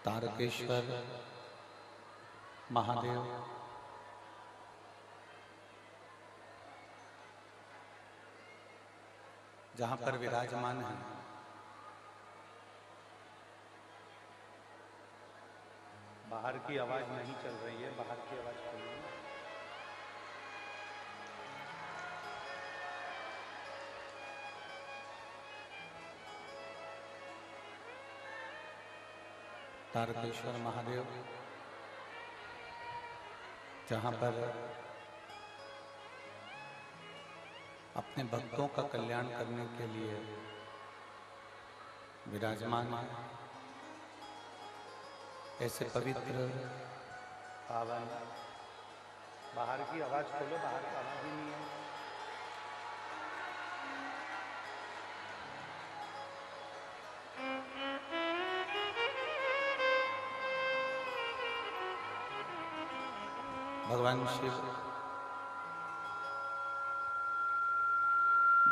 तारकेश्वर महादेव जहां पर विराजमान है, बाहर की आवाज नहीं चल रही है, बाहर की आवाज चल रही है। तारकेश्वर महादेव जहां पर अपने भक्तों का कल्याण करने के लिए विराजमान है। ऐसे पवित्र पावन, बाहर की आवाज खोलो, बाहर की आवाज ही नहीं है। भगवान शिव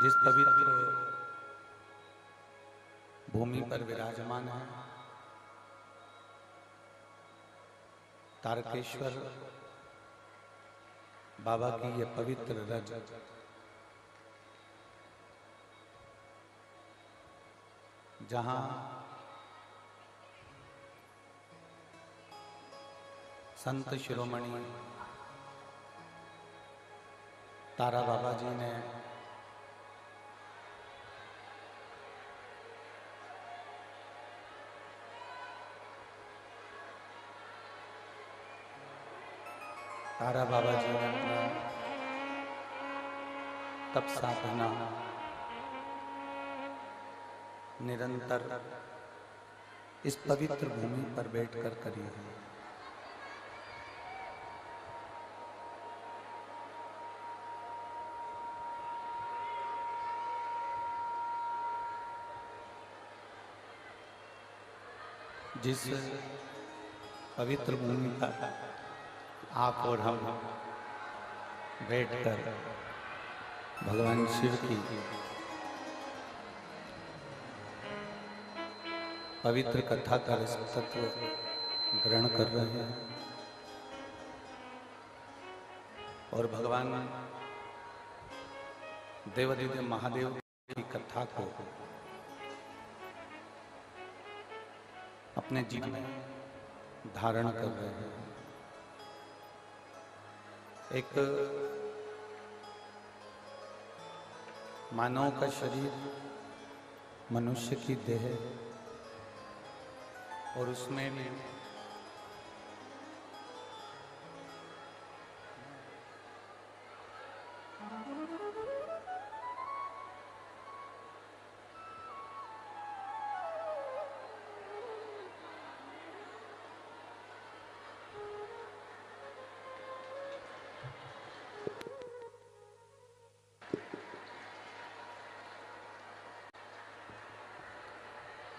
जिस पवित्र भूमि पर विराजमान है, तारकेश्वर बाबा की ये पवित्र रज जहां संत शिरोमणि तारा बाबा जी ने अपना तप साधना निरंतर इस पवित्र भूमि पर बैठकर करी है। जिस पवित्र भूमि पर आप और हम बैठकर भगवान शिव की पवित्र कथा का तत्व ग्रहण कर रहे हैं और भगवान देवादिदेव महादेव की कथा को अपने जीवन में धारण कर रहे हैं। एक मानव का शरीर, मनुष्य की देह, और उसमें भी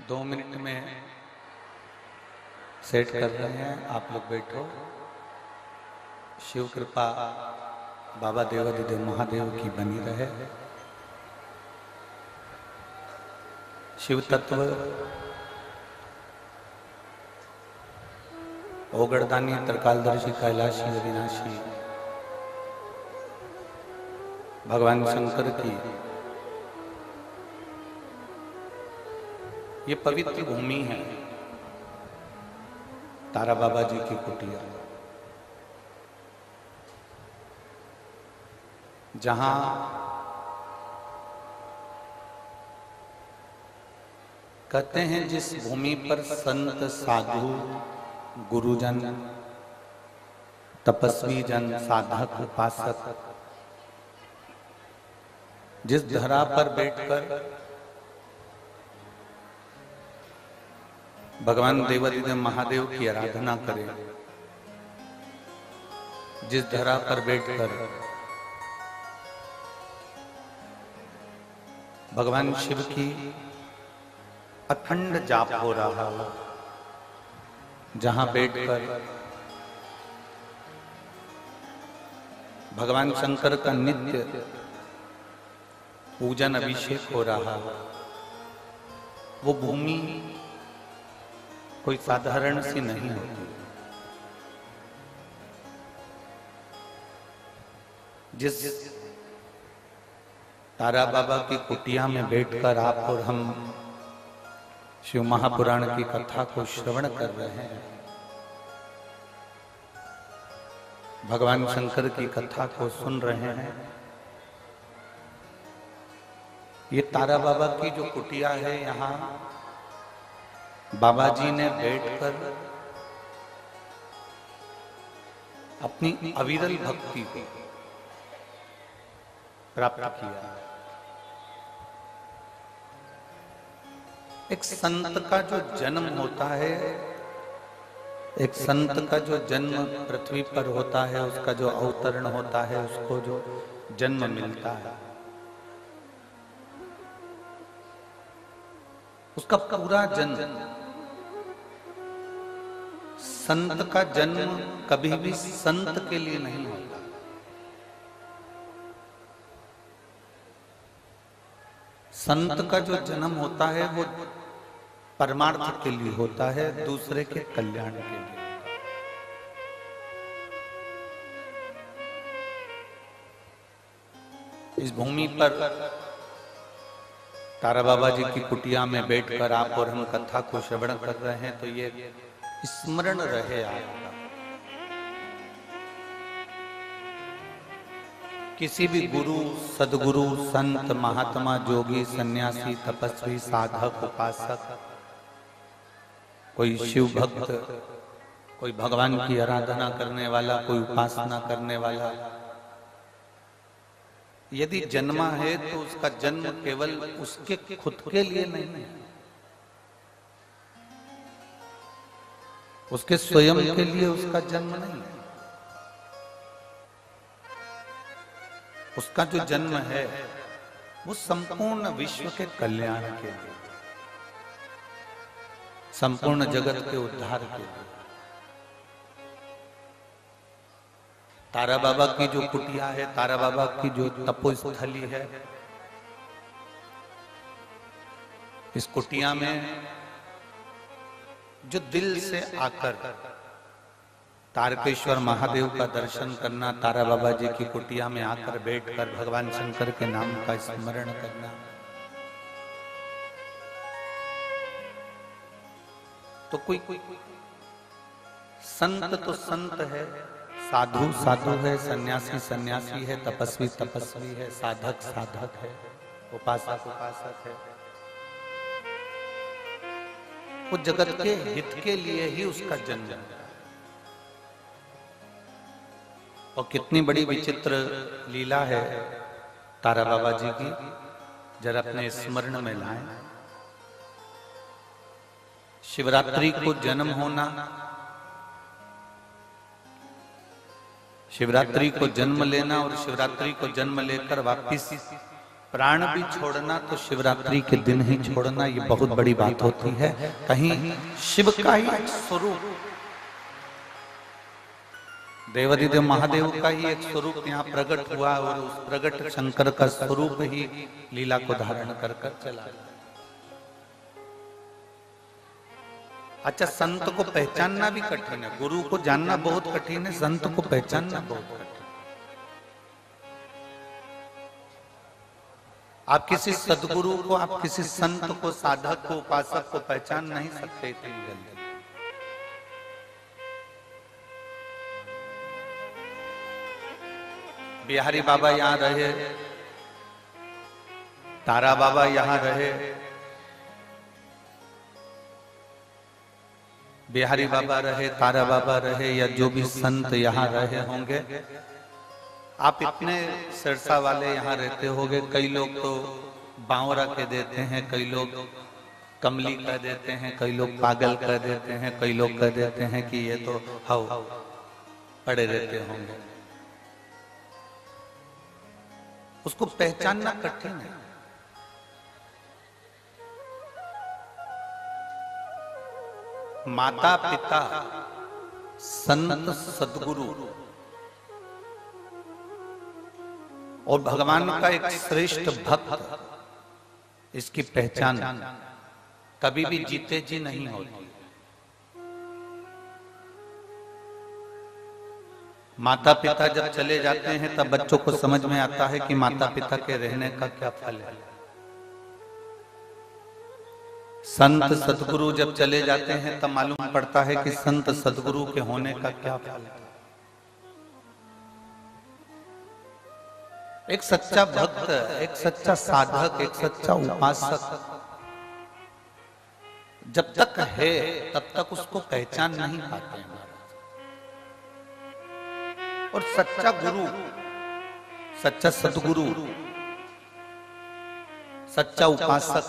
दो मिनट में सेट कर रहे हैं। आप लोग बैठो। शिव कृपा बाबा देवादिदेव महादेव की बनी रहे। शिव तत्व ओगड़दानी, त्रिकालदर्शी, कैलाशी, अविनाशी भगवान शंकर की ये पवित्र भूमि है। तारा बाबा जी की कुटिया, जहां कहते हैं जिस भूमि पर संत, साधु, गुरुजन, तपस्वी जन, साधक, उपासक जिस धरा पर बैठकर भगवान देवादिदेव महादेव की आराधना करें, जिस धरा पर बैठकर भगवान शिव की अखंड जाप हो रहा हो, जहां बैठकर भगवान शंकर का नित्य पूजन अभिषेक हो रहा हो, वो भूमि कोई साधारण सी नहीं होती। जिस तारा बाबा की कुटिया में बैठकर आप और हम शिव महापुराण की कथा को श्रवण कर रहे हैं, भगवान शंकर की कथा को सुन रहे हैं, ये तारा बाबा की जो कुटिया है, यहाँ बाबा जी ने बैठकर अपनी अविरल भक्ति को प्राप्त किया। एक संत का जो जन्म होता है, एक संत का जो जन्म पृथ्वी पर होता है, उसका जो अवतरण होता है, उसको जो जन्म मिलता है, उसका पूरा जन्म, संत का जन्म कभी भी संत के लिए नहीं होता। संत का जो जन्म होता है वो परमार्थ के लिए होता है, दूसरे के कल्याण के लिए। इस भूमि पर तारा बाबा जी की कुटिया में बैठकर आप और हम कथा को श्रवण कर रहे हैं, तो ये स्मरण रहे आपका। किसी भी गुरु, सदगुरु, संत, महात्मा, जोगी, सन्यासी, तपस्वी, साधक, उपासक, कोई शिव भक्त, कोई भगवान की आराधना करने वाला, कोई उपासना करने वाला, यदि जन्मा है तो उसका जन्म केवल उसके खुद के लिए नहीं है, उसके स्वयं के लिए उसका जन्म नहीं है। उसका जो जन्म है वो संपूर्ण विश्व के कल्याण के लिए, संपूर्ण जगत के उद्धार के लिए। तारा बाबा की जो कुटिया है, तारा बाबा की जो तपोस्थली है, इस कुटिया में जो दिल से आकर तारकेश्वर महादेव का दर्शन करना, तारा बाबा जी की कुटिया में आकर बैठकर भगवान शंकर के नाम का स्मरण करना, तो कोई संत तो संत है, साधु साधु है, सन्यासी सन्यासी है, तपस्वी तपस्वी है, साधक साधक है, उपासक उपासक है। वो जगत के हित के लिए ही उसका जन्म है। और कितनी बड़ी विचित्र लीला है तारा बाबा जी की, जरा अपने स्मरण में लाएं। शिवरात्रि को जन्म होना, शिवरात्रि को जन्म लेना और शिवरात्रि को जन्म लेकर वापिस प्राण भी छोड़ना, तो शिवरात्रि के दिन ही छोड़ना, ये बहुत बड़ी बात होती है। कहीं शिव का ही एक स्वरूप, देवाधिदेव महादेव का ही एक स्वरूप यहाँ प्रकट हुआ और उस प्रकट शंकर का स्वरूप ही लीला को धारण कर चला। अच्छा, संत को पहचानना भी कठिन है, गुरु को जानना बहुत कठिन है, संत को पहचानना बहुत कठिन। आप किसी सदगुरु को, आप किसी संत को, साधक को, उपासक को पहचान नहीं सकते इतनी जल्दी। बिहारी बाबा यहाँ रहे, तारा बाबा यहाँ रहे, बिहारी बाबा रहे, तारा बाबा रहे, या जो भी संत यहाँ रहे होंगे, आप इतने सिरसा वाले यहाँ रहते होंगे। कई लोग तो बावरा कह देते हैं, कई लोग कमली कह देते हैं, कई लोग पागल कह देते हैं, कई लोग कह देते हैं कि ये तो हाउ पड़े रहते होंगे। उसको पहचानना कठिन है। माता पिता, संत, सदगुरु और भगवान का एक श्रेष्ठ भक्त, इसकी पहचान कभी भी जीते जी नहीं होती। माता पिता जब चले जाते हैं तब बच्चों को समझ में आता है कि माता पिता के रहने का क्या फल है। संत सदगुरु जब चले जाते हैं तब मालूम पड़ता है कि संत सदगुरु के होने का क्या फल है। एक सच्चा भक्त, एक सच्चा साधक, एक सच्चा उपासक जब तक है तब तक उसको पहचान नहीं पाते हैं। और सच्चा गुरु, सच्चा सदगुरु, सच्चा उपासक,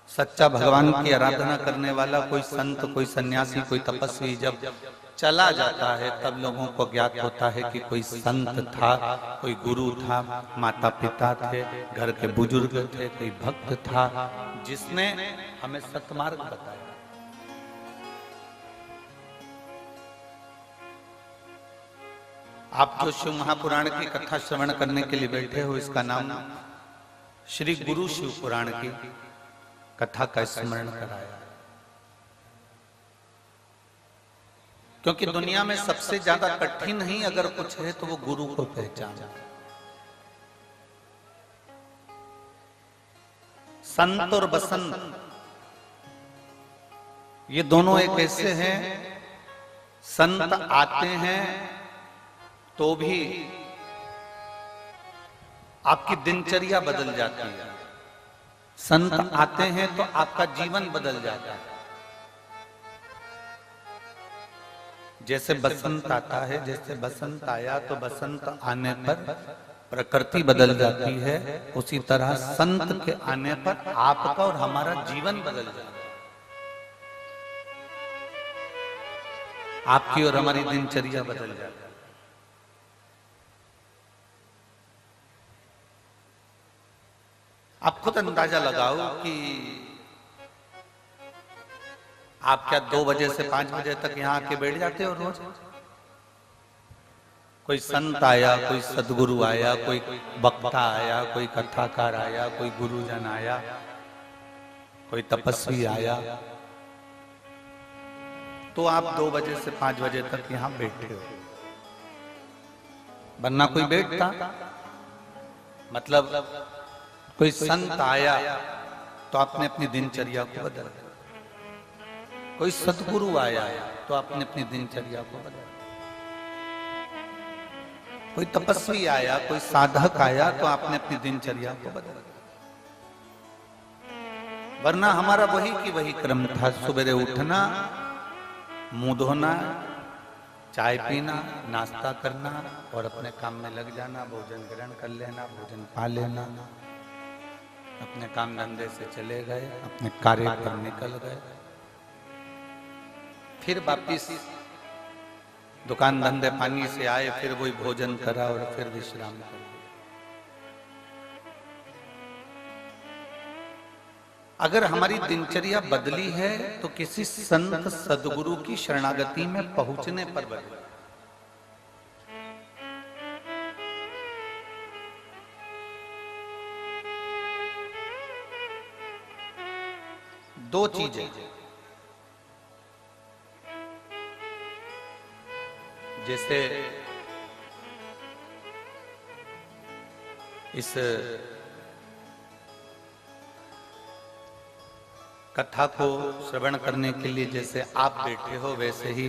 सच्चा भगवान की आराधना करने वाला कोई संत, कोई सन्यासी, कोई तपस्वी जब चला जाता है तब लोगों को ज्ञात होता है कि कोई संत था, कोई गुरु था, माता पिता थे, घर के बुजुर्ग थे, कोई भक्त था जिसने हमें सत्मार्ग बताया। आप जो शिव महापुराण की कथा श्रवण करने के लिए बैठे हो, इसका नाम श्री गुरु शिव पुराण की कथा का स्मरण कराया। क्योंकि दुनिया में सबसे ज्यादा कठिन ही अगर कुछ है तो वो गुरु को पहचानना। संत और बसंत ये दोनों एक ऐसे हैं, संत आते हैं तो भी आपकी दिनचर्या बदल जाती है। संत आते हैं तो आपका जीवन बदल जाता है। जैसे बसंत आता है, जैसे बसंत आया तो बसंत आने पर प्रकृति बदल जाती है, उसी तरह संत के आने पर आपका और हमारा जीवन बदल जाता है। आपकी और हमारी दिनचर्या बदल जाती है। आप खुद अंदाजा लगाओ कि आप क्या 2 बजे से 5 बजे तक यहां आके बैठ जाते हो रोज? कोई संत आया, कोई सदगुरु आया, कोई वक्ता आया, कोई कथाकार आया, कोई गुरुजन आया, कोई तपस्वी आया, तो आप 2 बजे से 5 बजे तक यहां बैठे हो। वरना कोई बैठता? मतलब कोई संत आया तो आपने अपनी दिनचर्या को बदला, कोई सदगुरु आया तो आपने अपनी दिनचर्या को बदला, कोई तपस्वी आया, कोई साधक आया तो आपने अपनी दिनचर्या को बदला। वरना हमारा वही की वही क्रम था। सुबह उठना, मुंह धोना, चाय पीना, नाश्ता करना और अपने काम में लग जाना, भोजन ग्रहण कर लेना, भोजन पा लेना, अपने काम धंधे से चले गए, अपने कार्य पर निकल गए, फिर वापिस दुकान धंधे पानी से आए, फिर वही भोजन करा और फिर विश्राम कर। अगर हमारी दिनचर्या बदली है तो किसी संत सदगुरु की शरणागति में पहुंचने पर बदली। दो चीजें, जैसे इस कथा को श्रवण करने के लिए जैसे आप बैठे हो, वैसे ही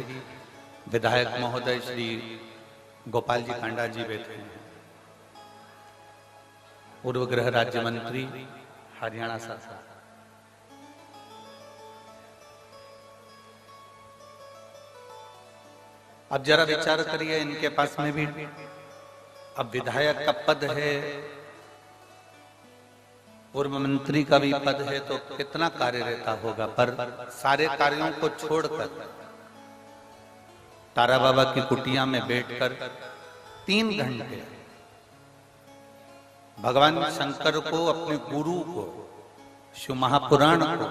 विधायक महोदय श्री गोपाल जी कांडा जी बैठे हैं, पूर्व गृह राज्य मंत्री हरियाणा शासन। अब जरा विचार करिए, इनके पास में भी अब विधायक का पद है, पूर्व मंत्री का भी पद है, तो कितना कार्य रहता होगा। पर सारे कार्यों को छोड़कर तारा बाबा की कुटिया में बैठकर 3 घंटे भगवान शंकर को, अपने गुरु को, शिव महापुराण को,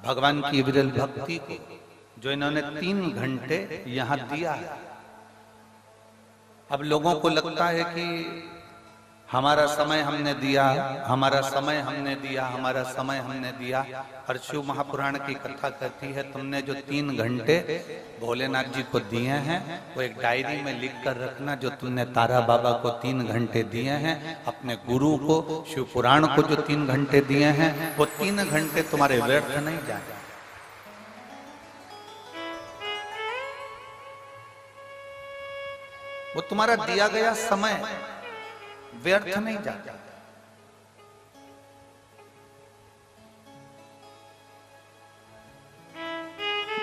भगवान की विरल भक्ति को, जो इन्होंने 3 घंटे यहां दिया है। अब लोगों को लगता है कि हमारा समय हमने दिया, हमारा समय हमने दिया, हमारा समय हमने दिया। और शिव महापुराण की कथा कहती है तुमने जो 3 घंटे भोलेनाथ जी को दिए हैं वो एक डायरी में लिख कर रखना। जो तुमने तारा बाबा को 3 घंटे दिए हैं, अपने गुरु को शिव पुराण को जो 3 घंटे दिए हैं, वो 3 घंटे तुम्हारे व्यर्थ नहीं जाए। वो तुम्हारा दिया गया समय व्यर्थ नहीं जाता।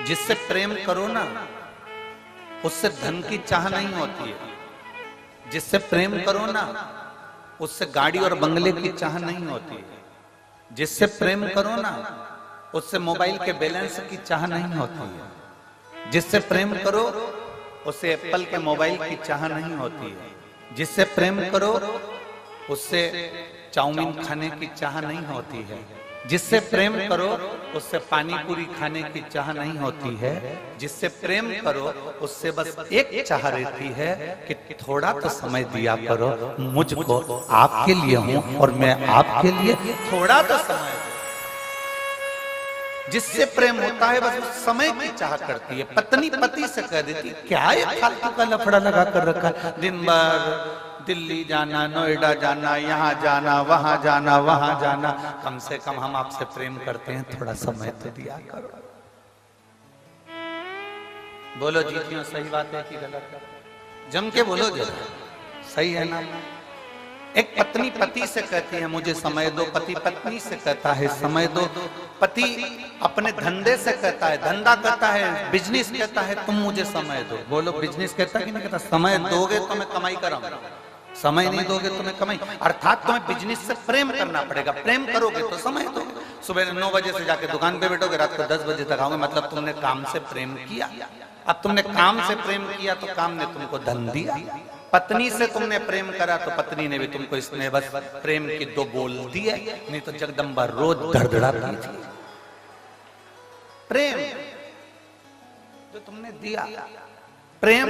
जिससे प्रेम करो ना, उससे धन की चाह नहीं होती है। जिससे प्रेम करो ना, उससे गाड़ी और बंगले की चाह नहीं होती है। जिससे प्रेम करो ना, उससे मोबाइल के बैलेंस की चाह नहीं होती है। जिससे प्रेम करो, उससे एप्पल के मोबाइल की चाह नहीं होती है। जिससे प्रेम करो, उससे चाउमीन खाने की चाह नहीं होती है। जिससे प्रेम करो, उससे पानी पूरी खाने की चाह नहीं होती है। जिससे प्रेम करो, उससे बस एक चाह रहती है कि थोड़ा तो समय दिया करो मुझको, आपके लिए हूं और मैं आपके लिए, थोड़ा तो समय। जिससे प्रेम होता है बस समय की चाह करती है। पत्नी पति से कह देती क्या ये फालतू का लफड़ा लगा कर रखा, दिन भर दिल्ली जाना, नोएडा जाना, यहाँ जाना, वहां जाना, वहां जाना। कम से कम हम आपसे प्रेम करते हैं, थोड़ा समय तो दिया करो। बोलो जीतियों, सही बात है कि गलत? जम के बोलो जरा, सही है ना? एक पत्नी पति से कहती है मुझे समय दो, पति पत्नी से कहता है समय दो, पति अपने धंधे से कहता है, धंधा कहता है, बिजनेस कहता है तुम मुझे समय दो। बोलो बिजनेस कहता है कि नहीं कहता? समय दोगे तो मैं कमाई कराऊंगा, समय नहीं दोगे तो मैं कमाई। अर्थात तुम्हें बिजनेस से प्रेम करना पड़ेगा। प्रेम करोगे तो समय दोगे। सुबह 9 बजे से जाके दुकान पे बैठोगे, रात को 10 बजे तक आओगे, मतलब तुमने काम से प्रेम किया। अब तुमने काम से प्रेम किया तो काम ने तुमको धन दिया। पत्नी से तुमने प्रेम करा तो पत्नी ने भी तुमको इसने बस प्रेम की 2 बोल दिए, नहीं तो जगदम्बा रोज धड़धड़ाती थी। प्रेम जो तुमने दिया, प्रेम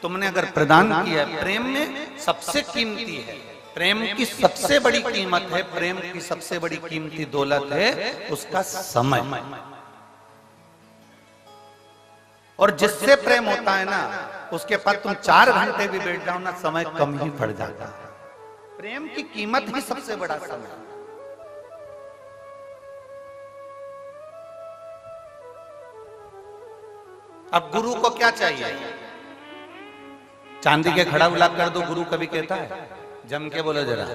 तुमने अगर प्रदान किया, प्रेम में सबसे कीमती है, प्रेम की सबसे बड़ी कीमत है, प्रेम की सबसे बड़ी कीमती दौलत है उसका समय। और जिससे प्रेम होता है ना, उसके पास तुम 4 घंटे भी बैठ जाओ ना, समय कम ही पड़ जाता है। प्रेम की कीमत ही सबसे बड़ा समय। अब गुरु को क्या चाहिए? चांदी के घड़ा ला कर दो, गुरु कभी कहता है? जम के बोलो जरा।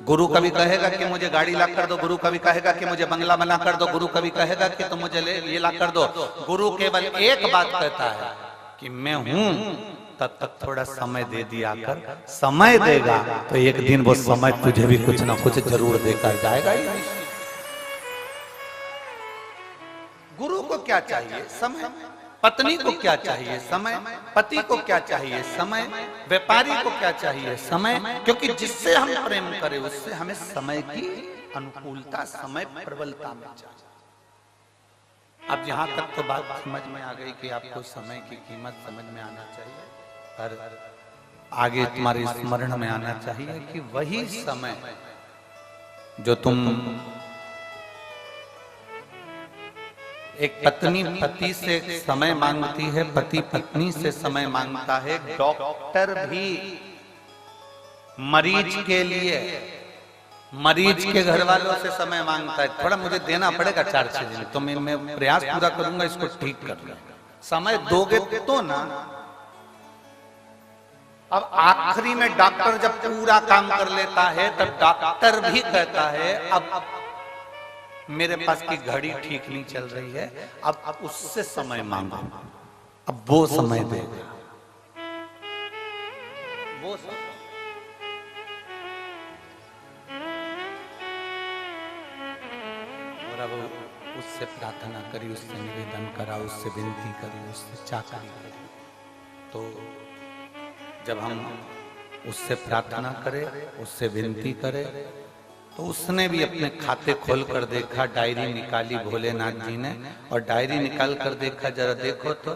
गुरु कभी कहेगा कि मुझे गाड़ी ला कर दो, गुरु कभी कहेगा कि मुझे बंगला बना कर दो, गुरु कभी कहेगा कि तुम मुझे ये ला कर दो। गुरु केवल एक बात कहता है कि मैं हूं, तब तक थोड़ा समय दे दिया कर। समय देगा तो एक दिन वो समय तुझे भी कुछ ना कुछ जरूर देकर जाएगा ही। गुरु को क्या चाहिए? समय। पत्नी को क्या चाहिए? समय। पति को क्या चाहिए? समय। व्यापारी को क्या चाहिए? समय। क्योंकि जिससे हम प्रेम करें उससे हमें समय की अनुकूलता, समय प्रबलता में चाहिए। अब यहां तक तो बात समझ में आ गई कि आपको समय की कीमत समझ में आना चाहिए, पर आगे तुम्हारे स्मरण में आना चाहिए कि वही समय जो तुम, एक पत्नी पति से समय मांगती है, पति पत्नी से समय मांगता है, डॉक्टर भी मरीज के लिए, मरीज के घर वालों से समय मांगता है। थोड़ा मुझे देना पड़ेगा 4-6 दिन, तो मैं प्रयास पूरा करूंगा इसको ठीक करने। समय दोगे तो ना। अब आखिरी में डॉक्टर जब पूरा काम कर लेता है तब डॉक्टर भी कहता है अब मेरे पास की घड़ी ठीक नहीं चल रही है, अब उससे समय मांगो, अब वो समय देगा। वो और अब उससे प्रार्थना करी, उससे निवेदन करा, उससे विनती करी, उससे चाकरी करी। तो जब हम उससे प्रार्थना करें, उससे विनती करें, तो उसने भी अपने खाते खोल कर देखा, डायरी निकाली भोलेनाथ जी ने, और डायरी निकाल कर देखा, जरा देखो तो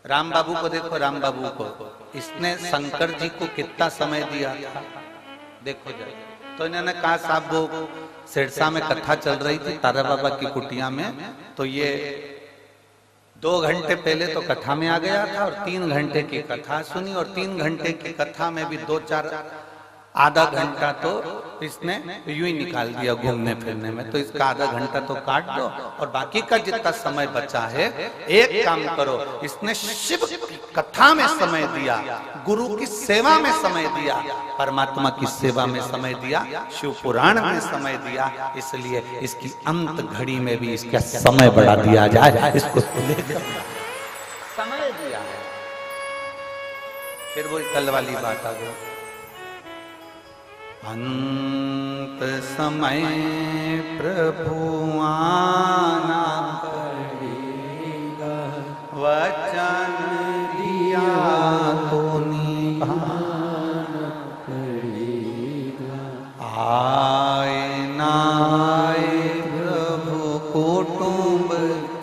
राम बाबू को देखो, राम बाबू को इसने शंकर जी को कितना समय दिया था? देखो जाए। तो इन्होंने कहा साहब वो सिरसा में कथा चल रही थी तारा बाबा की कुटिया में, तो ये 2 घंटे पहले तो कथा में आ गया था और 3 घंटे की कथा सुनी, और 3 घंटे की कथा में भी 2-4 आधा घंटा तो इसने यूं ही निकाल दिया घूमने फिरने में। तो इसका आधा घंटा तो काट दो और बाकी का जितना समय बचा है, एक काम करो, इसने शिव की कथा में समय दिया, गुरु की सेवा में समय दिया, परमात्मा की सेवा में समय दिया, शिव पुराण में समय दिया, इसलिए इसकी अंत घड़ी में भी इसका समय बढ़ा दिया जाए, इसको समय दिया है। फिर वो कल वाली बात आ गई, अंत समय प्रभु आना पड़ेगा, वचन दिया तो निभाना पड़ेगा, आए ना आए प्रभु कुटुंब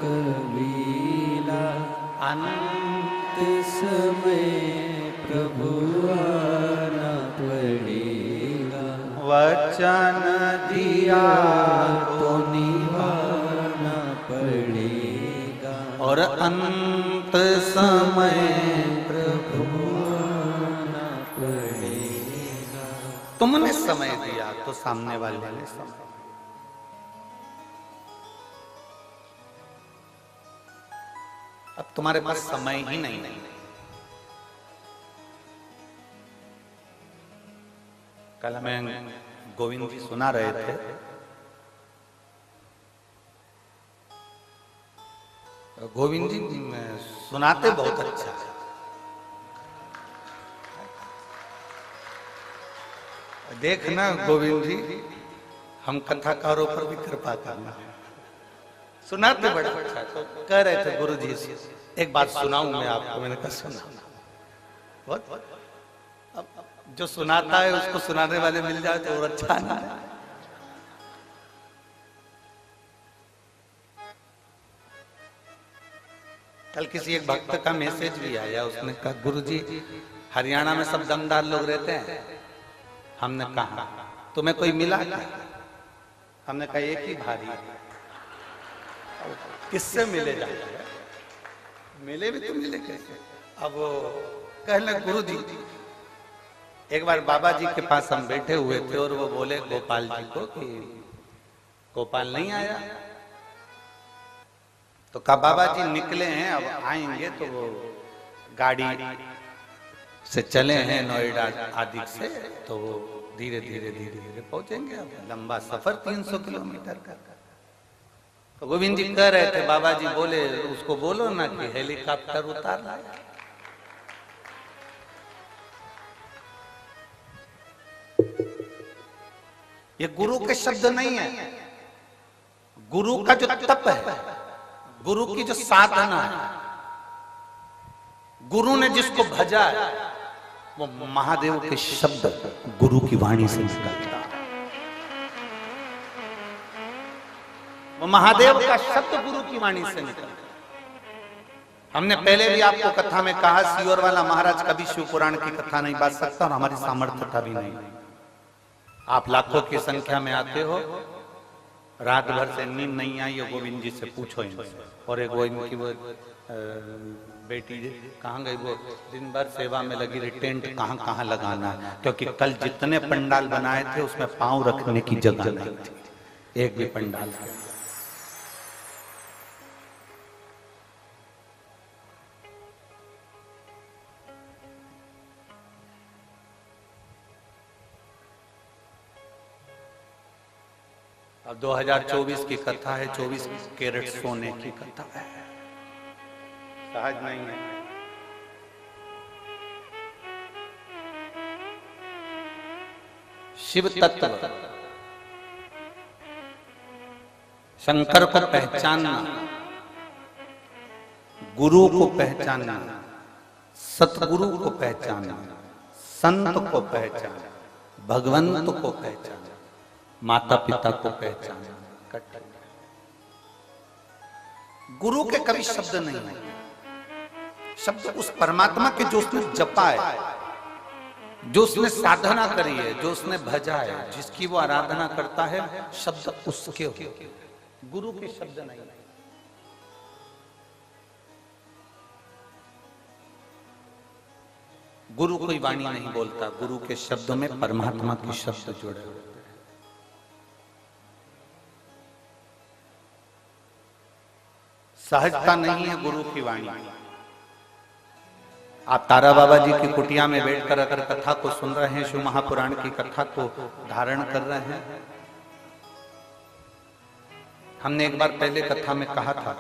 कबीला, अंत समय प्रभु आना पड़ेगा, वचन दिया तो निभाना पड़ेगा, और अंत समय प्रभु आना पड़ेगा। तुमने समय दिया तो सामने वाले ने समय, अब तुम्हारे पास समय ही नहीं। कल हमें गोविंद जी सुना रहे थे, गोविंद जी सुनाते बहुत अच्छा है। देखना गोविंद जी, हम कथाकारों पर भी कृपा करना, सुनाते बड़ा अच्छा। तो कह रहे थे गुरु जी से एक बात सुनाऊं मैं आपको, मैंने कहा सुना। बहुत अब जो सुनाता है उसको सुनाने वाले मिल जाए तो और अच्छा ना है। कल किसी एक भक्त का मैसेज भी आया, उसने कहा गुरुजी हरियाणा में सब दमदार लोग रहते हैं। हमने कहा तुम्हें कोई मिला क्या? हमने कहा एक ही भारी। किससे मिले जाते हैं? मिले भी तो मिले कैसे? अब कहने गुरुजी, एक बार बाबा जी के पास हम बैठे हुए थे और वो बोले गोपाल जी को कि गोपाल नहीं आया। तो कहा बाबा जी निकले हैं, अब आएंगे तो वो गाड़ी से चले हैं नोएडा आदि से, तो वो धीरे धीरे धीरे धीरे पहुंचेंगे। अब लंबा सफर 300 किलोमीटर का। तो गोविंद जी कह रहे थे बाबा जी बोले उसको बोलो ना कि हेलीकॉप्टर उतार लाया। ये गुरु के शब्द नहीं है, गुरु का जो तप है, गुरु की जो साधना है, गुरु ने जिसको भजा है वो महादेव के शब्द गुरु की वाणी से निकलता है। वो महादेव का शब्द गुरु की वाणी से निकलता है। हमने पहले भी आपको कथा में कहा सीहोर वाला महाराज कभी शिव पुराण की कथा नहीं बांट सकता और हमारी सामर्थ्यता भी नहीं। आप लाखों की संख्या में आते हो, रात भर से नींद नहीं आई है, गोविंद जी से पूछो इनसे। और एक वो इनकी वो बेटी कहाँ गई, वो दिन भर सेवा में लगी रही, टेंट कहाँ कहाँ लगाना है, क्योंकि कल जितने पंडाल बनाए थे उसमें पांव रखने की जगह नहीं थी एक भी पंडाल के। अब 2024 की कथा है, 24 कैरेट सोने की कथा है, सहज नहीं है। शिव तत्व शंकर को पहचानना, गुरु को पहचानना, सतगुरु को पहचानना, संत को पहचानना, भगवंत को पहचानना, माता पिता को पहचानना। गुरु के कभी शब्द नहीं है, शब्द उस परमात्मा के जो उसने जपा है जो उसने साधना करी है, जो उसने भजा है, जिसकी वो आराधना करता है, शब्द उसके हो, गुरु के शब्द नहीं। गुरु कोई वाणी नहीं बोलता, गुरु के शब्दों में परमात्मा के शब्द जुड़े होते हैं। सहजता नहीं है गुरु की वाणी। आप तारा बाबा जी की कुटिया में बैठकर अगर कथा को सुन रहे हैं, शिव महापुराण की कथा को धारण कर रहे हैं, हमने एक बार पहले कथा में कहा था,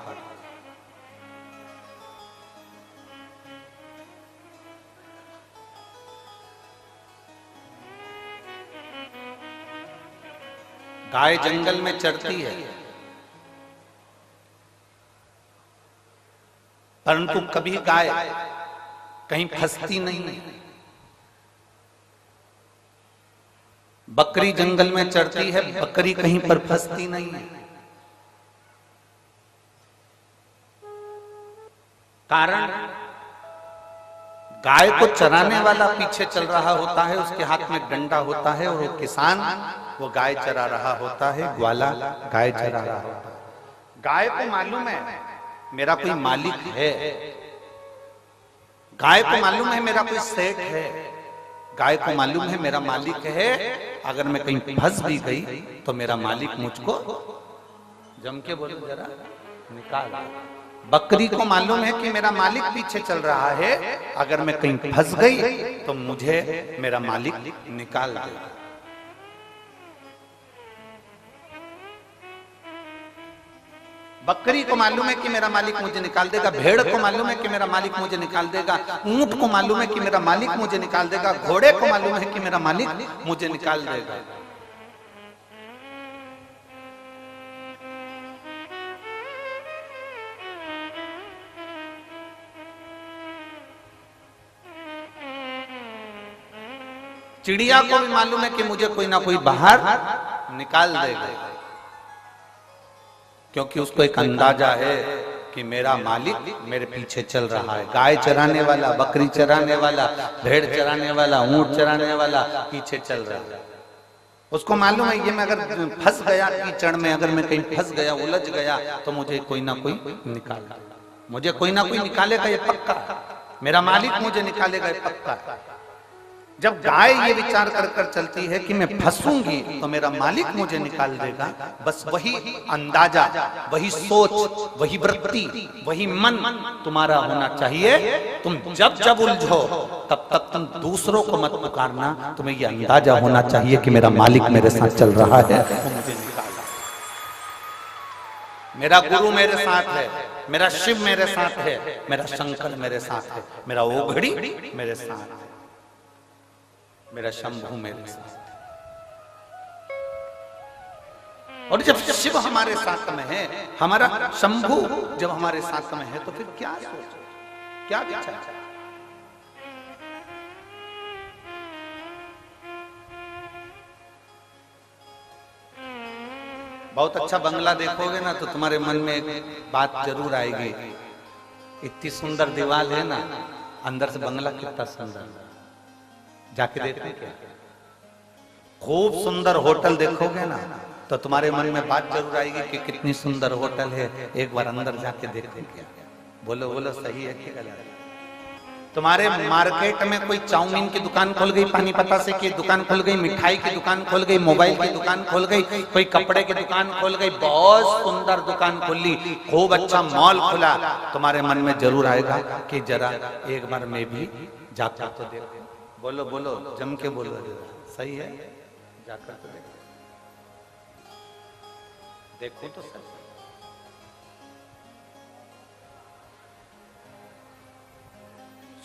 गाय जंगल में चरती है, परंतु कभी गाय कहीं फंसती नहीं है। बकरी जंगल में चरती है, बकरी कहीं पर फंसती नहीं है। कारण गाय को चराने वाला पीछे चल रहा होता है, उसके हाथ में डंडा होता है, और वो किसान वो गाय चरा रहा होता है, ग्वाला गाय चरा रहा होता है। गाय को मालूम है मेरा कोई मालिक है, गाय को मालूम है मेरा कोई सेठ है, गाय को मालूम है मेरा मालिक है। अगर मैं कहीं फंस भी गई तो मेरा मालिक मुझको, जम के बोलो जरा, निकाल। बकरी को मालूम है कि मेरा मालिक पीछे चल रहा है, अगर मैं कहीं फंस गई तो मुझे मेरा मालिक निकाल देगा। बकरी को मालूम है कि मेरा मालिक मुझे निकाल देगा, भेड़ को मालूम है कि मेरा मालिक मुझे निकाल देगा, ऊंट को मालूम है कि मेरा मालिक मुझे निकाल देगा, घोड़े को मालूम है कि मेरा मालिक मुझे निकाल देगा। चिड़िया को भी मालूम है कि मुझे कोई ना कोई बाहर निकाल देगा, क्योंकि उसको एक अंदाजा है कि मेरा मालिक मेरे पीछे चल रहा है। गाय चराने वाला, बकरी चराने वाला, भेड़ चराने वाला, ऊंट चराने वाला पीछे चल रहा है। उसको मालूम है ये मैं अगर फंस गया कीचड़ में, अगर मैं कहीं फंस गया, उलझ गया, तो मुझे कोई ना कोई निकालेगा, मुझे कोई ना कोई निकालेगा, ये पक्का। मेरा मालिक मुझे निकालेगा, ये पक्का। जब गाय ये विचार कर कर चलती है कि मैं फंसूंगी तो मेरा मालिक मुझे निकाल देगा, बस वही अंदाजा, वही सोच, वही वृत्ति, वही मन तुम्हारा होना चाहिए। तुम जब जब उलझो तब तक तुम दूसरों को मत पुकारना, तुम्हें ये अंदाजा होना चाहिए कि मेरा मालिक मेरे साथ चल रहा है, वो मुझे निकाला। मेरा गुरु मेरे साथ है, मेरा शिव मेरे साथ है, मेरा शंकर मेरे साथ है, मेरा ओघड़ी मेरे साथ है, मेरा शंभू मेरे साथ। और जब शिव हमारे साथ में है, हमारा शंभू जब हमारे साथ में है, तो फिर क्या सोचो, क्या विचार। बहुत अच्छा बंगला देखोगे ना तो तुम्हारे मन में एक बात जरूर आएगी, इतनी सुंदर दीवार है ना, अंदर से बंगला कितना सुंदर। जाके देखते क्या, खूब सुंदर होटल देखोगे ना तो तुम्हारे मन में बात जरूर आएगी कि कितनी सुंदर होटल है, एक बार अंदर जाके देखते क्या। बोलो बोलो, सही है कि गलत? तुम्हारे मार्केट में कोई चाउमीन की दुकान खुल गई, पानी पतासे की दुकान खुल गई, मिठाई की दुकान खुल गई, मोबाइल की दुकान खुल गई, कोई कपड़े की दुकान खुल गई, बहुत सुंदर दुकान खुली, खूब अच्छा मॉल खुला, तुम्हारे मन में जरूर आएगा कि जरा एक बार मैं भी जाकर तो देखूं। बोलो बोलो, जम के बोलो, सही है, जाकर तो देखो तो सही।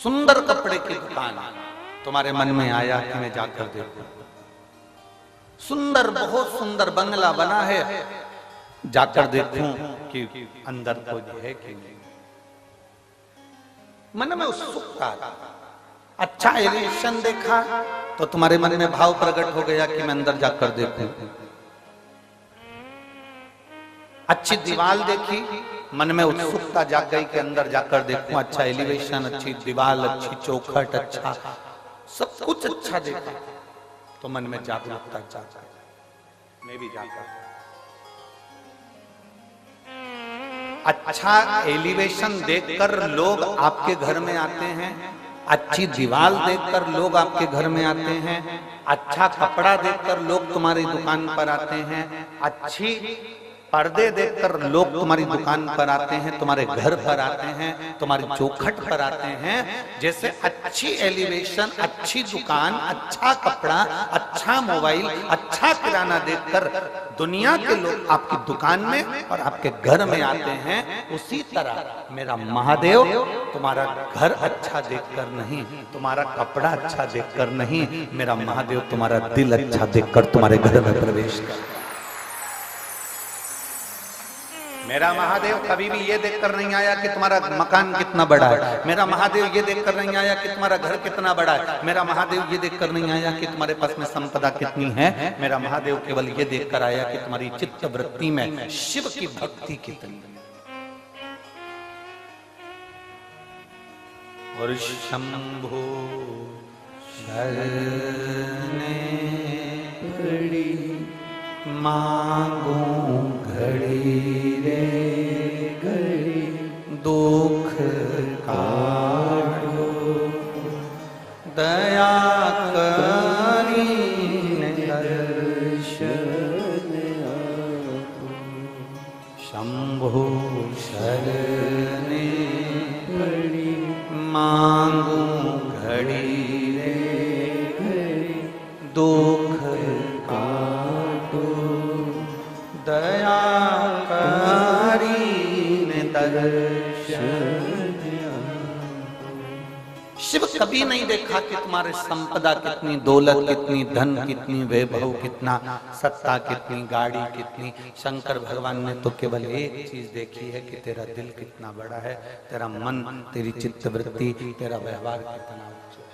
सुंदर कपड़े की दुकान तुम्हारे मन में आया कि मैं जाकर देखूं। सुंदर, बहुत सुंदर बंगला बना है, जाकर देखूं कि अंदर कोई है कि नहीं। मन में उत्सुकता, अच्छा एलिवेशन देखा तो तुम्हारे मन में भाव प्रकट हो गया कि मैं अंदर जाकर देखूं। अच्छी दीवार देखी, मन में उत्सुकता जाग गई कि अंदर जाकर देखूं। अच्छा एलिवेशन, अच्छी दीवार, अच्छी चौखट, अच्छा सब कुछ अच्छा देखा तो मन में जागरूकता जाता है, मैं भी जाता हूं। अच्छा एलिवेशन देखकर लोग आपके घर में आते हैं, अच्छी दीवार देखकर लोग आपके घर में आते हैं, अच्छा कपड़ा देखकर लोग तुम्हारी दुकान पर आते हैं, अच्छी पर्दे देखकर लोग तुम्हारी दुकान पर आते हैं, तुम्हारे घर पर आते हैं, तुम्हारी चौखट पर आते हैं। जैसे अच्छी एलिवेशन, अच्छी दुकान, अच्छा कपड़ा, अच्छा मोबाइल, अच्छा किराना देखकर दुनिया के लोग आपकी दुकान में और आपके घर में आते हैं, उसी तरह मेरा महादेव तुम्हारा घर अच्छा देखकर नहीं, तुम्हारा कपड़ा अच्छा देखकर नहीं, मेरा महादेव तुम्हारा दिल अच्छा देखकर तुम्हारे घर में प्रवेश कर। मेरा महादेव कभी भी ये देखकर नहीं आया कि तुम्हारा मकान कितना बड़ा है, मेरा महादेव ये देखकर नहीं आया कि तुम्हारा घर कितना बड़ा है, मेरा महादेव ये देखकर नहीं आया कि तुम्हारे पास में संपदा कितनी है, मेरा महादेव केवल ये देखकर आया कि तुम्हारी चित्त वृत्ति में शिव की भक्ति कितनी है। और शंभो शरणे पड़ी मांगू घड़ी रे घड़ी, दुख काटो दया करीन दर्शन आपो। शंभो शरणे पड़ी मांगू घड़ी रे घड़ी, दुख काटो दया करीन दर्शन। शिव कभी नहीं देखा कि तुम्हारे संपदा कितनी, दौलत कितनी, धन कितनी, वैभव कितना, सत्ता कितनी, गाड़ी कितनी। शंकर भगवान ने तो केवल एक चीज देखी है कि तेरा दिल कितना बड़ा है, तेरा मन, तेरी चित्तवृत्ति, तेरा व्यवहार कितना उच्च है।